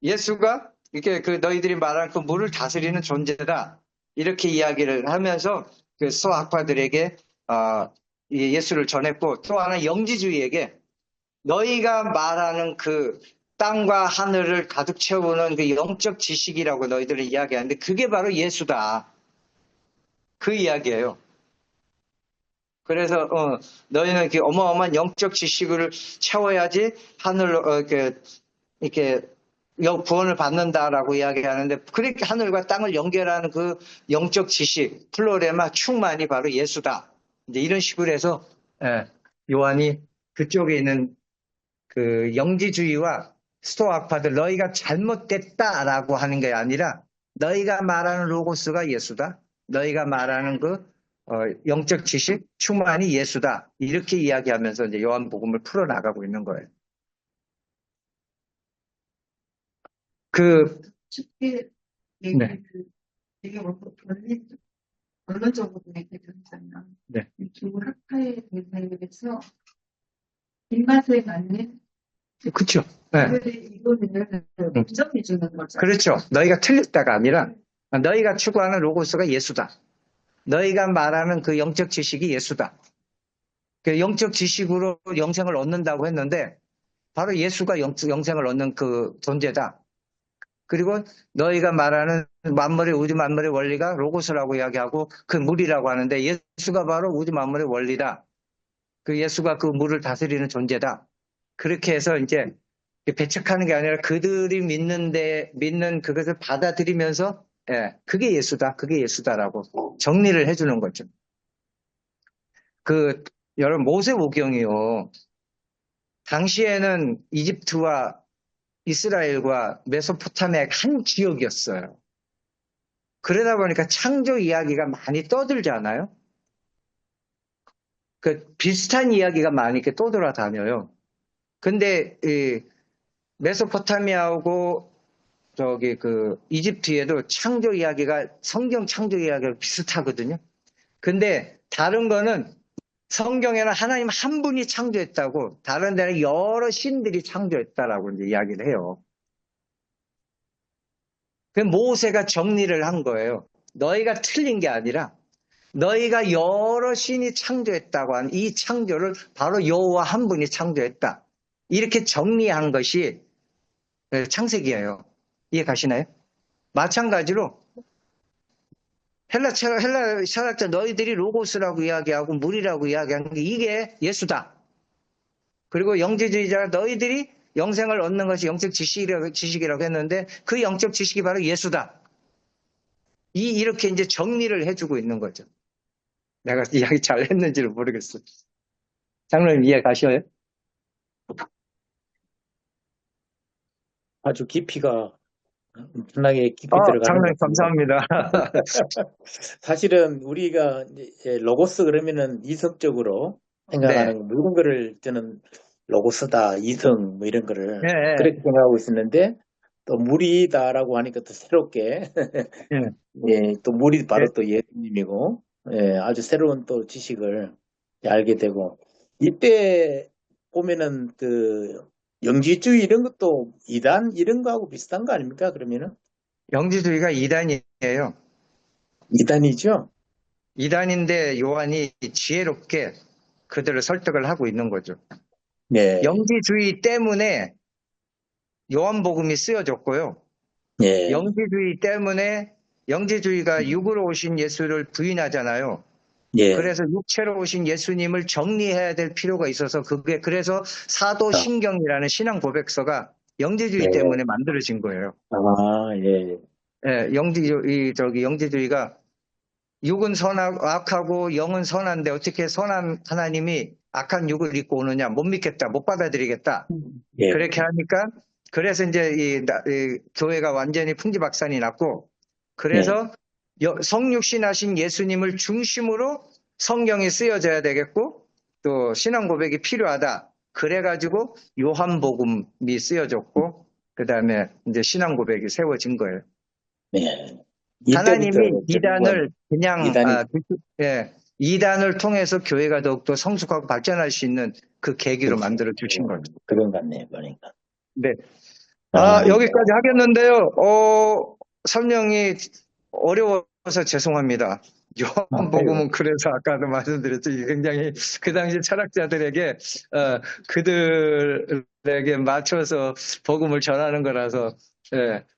예수가 이렇게 그 너희들이 말하는 그 물을 다스리는 존재다. 이렇게 이야기를 하면서 그 스토아 학파들에게 이 예수를 전했고 또 하나 영지주의에게 너희가 말하는 그 땅과 하늘을 가득 채우는 그 영적 지식이라고 너희들은 이야기하는데 그게 바로 예수다. 그 이야기예요. 그래서 너희는 이렇게 어마어마한 영적 지식을 채워야지 하늘로 이렇게 구원을 받는다라고 이야기하는데 그렇게 하늘과 땅을 연결하는 그 영적 지식, 플로레마 충만이 바로 예수다. 이제 이런 식으로 해서 요한이 그쪽에 있는 그 영지주의와 스토아 학파들 너희가 잘못됐다라고 하는 게 아니라 너희가 말하는 로고스가 예수다. 너희가 말하는 그 영적 지식 충만이 예수다. 이렇게 이야기하면서 이제 요한복음을 풀어나가고 있는 거예요. 쉽게 얘기를 되게 원론적으로 얘기를 하자면 네. 두 학파에 대해서 입맛에 맞는 그렇죠. 네. 이거는 인정해 주는 거죠. 그렇죠. 너희가 틀렸다가 아니라 너희가 추구하는 로고스가 예수다. 너희가 말하는 그 영적 지식이 예수다. 그 영적 지식으로 영생을 얻는다고 했는데 바로 예수가 영생을 얻는 그 존재다. 그리고 너희가 말하는 우주 만물의 원리가 로고스라고 이야기하고 그 물이라고 하는데 예수가 바로 우주 만물의 원리다. 그 예수가 그 물을 다스리는 존재다. 그렇게 해서 이제 배척하는 게 아니라 그들이 믿는 그것을 받아들이면서 그게 예수다. 그게 예수다라고 정리를 해주는 거죠. 여러분 모세오경이요. 당시에는 이집트와 이스라엘과 메소포타미아가 한 지역이었어요. 그러다 보니까 창조 이야기가 많이 떠들잖아요. 그 비슷한 이야기가 많이 이렇게 떠돌아다녀요. 근데 이 메소포타미아하고 저기 그 이집트에도 창조 이야기가 성경 창조 이야기가 비슷하거든요. 근데 다른 거는 성경에는 하나님 한 분이 창조했다고, 다른 데는 여러 신들이 창조했다라고 이제 이야기를 해요. 그 모세가 정리를 한 거예요. 너희가 틀린 게 아니라 너희가 여러 신이 창조했다고 한 이 창조를 바로 여호와 한 분이 창조했다. 이렇게 정리한 것이 창세기예요. 이해 가시나요? 마찬가지로 헬라 철학자 너희들이 로고스라고 이야기하고 물이라고 이야기하는 게 이게 예수다. 그리고 영지주의자가 너희들이 영생을 얻는 것이 영적 지식이라고 했는데 그 영적 지식이 바로 예수다. 이렇게 이제 정리를 해주고 있는 거죠. 내가 이야기 잘 했는지를 모르겠어요. 장로님 이해 가셔요? 아주 깊이가 엄청나게 깊이 들어가는 장로님 것 같습니다. 감사합니다. 사실은 우리가 이제 로고스 그러면은 이성적으로 생각하는 뭐 이런 거를 저는 로고스다, 이성 뭐 이런 거를 예, 그렇게 생각하고 있었는데 또 물이다라고 하니까 또 새롭게 예. 예, 또 물이 바로 예. 또 예수님이고 예, 아주 새로운 또 지식을 알게 되고 이때 보면은 그 영지주의 이런 것도 이단 이런 거하고 비슷한 거 아닙니까? 그러면은 영지주의가 이단이에요. 이단이죠? 이단인데 요한이 지혜롭게 그들을 설득을 하고 있는 거죠. 네. 영지주의 때문에 요한복음이 쓰여졌고요. 예. 영지주의 때문에 영지주의가 육으로 오신 예수를 부인하잖아요. 예. 그래서 육체로 오신 예수님을 정리해야 될 필요가 있어서 그래서 사도신경이라는 신앙 고백서가 영지주의 네. 때문에 만들어진 거예요. 아, 예. 예, 영지주의가 육은 악하고 영은 선한데 어떻게 선한 하나님이 악한 육을 입고 오느냐, 못 믿겠다, 못 받아들이겠다. 예. 그렇게 하니까 그래서 이제 이 교회가 완전히 풍지박산이 났고, 그래서 성육신하신 예수님을 중심으로 성경이 쓰여져야 되겠고 또 신앙 고백이 필요하다. 그래가지고 요한복음이 쓰여졌고 그 다음에 이제 신앙 고백이 세워진 거예요. 네. 하나님이 이단을 그냥 이단이- 이단을 통해서 교회가 더욱더 성숙하고 발전할 수 있는 그 계기로 만들어 주신 거죠. 그런 것 같네요, 그러니까. 네. 아, 여기까지 하겠는데요. 설명이 어려워서 죄송합니다. 요한복음은 그래서 아까도 말씀드렸죠. 이게 굉장히 그 당시 철학자들에게 그들에게 맞춰서 복음을 전하는 거라서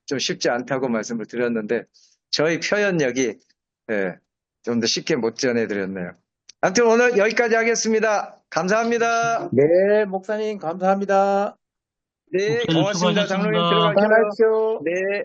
좀 쉽지 않다고 말씀을 드렸는데 저희 표현력이 좀 더 쉽게 못 전해드렸네요. 아무튼 오늘 여기까지 하겠습니다. 감사합니다. 네, 목사님 감사합니다. 네, 목사님 고맙습니다. 수고하셨습니다. 장로님 들어가세요. 안녕하십시오. 네.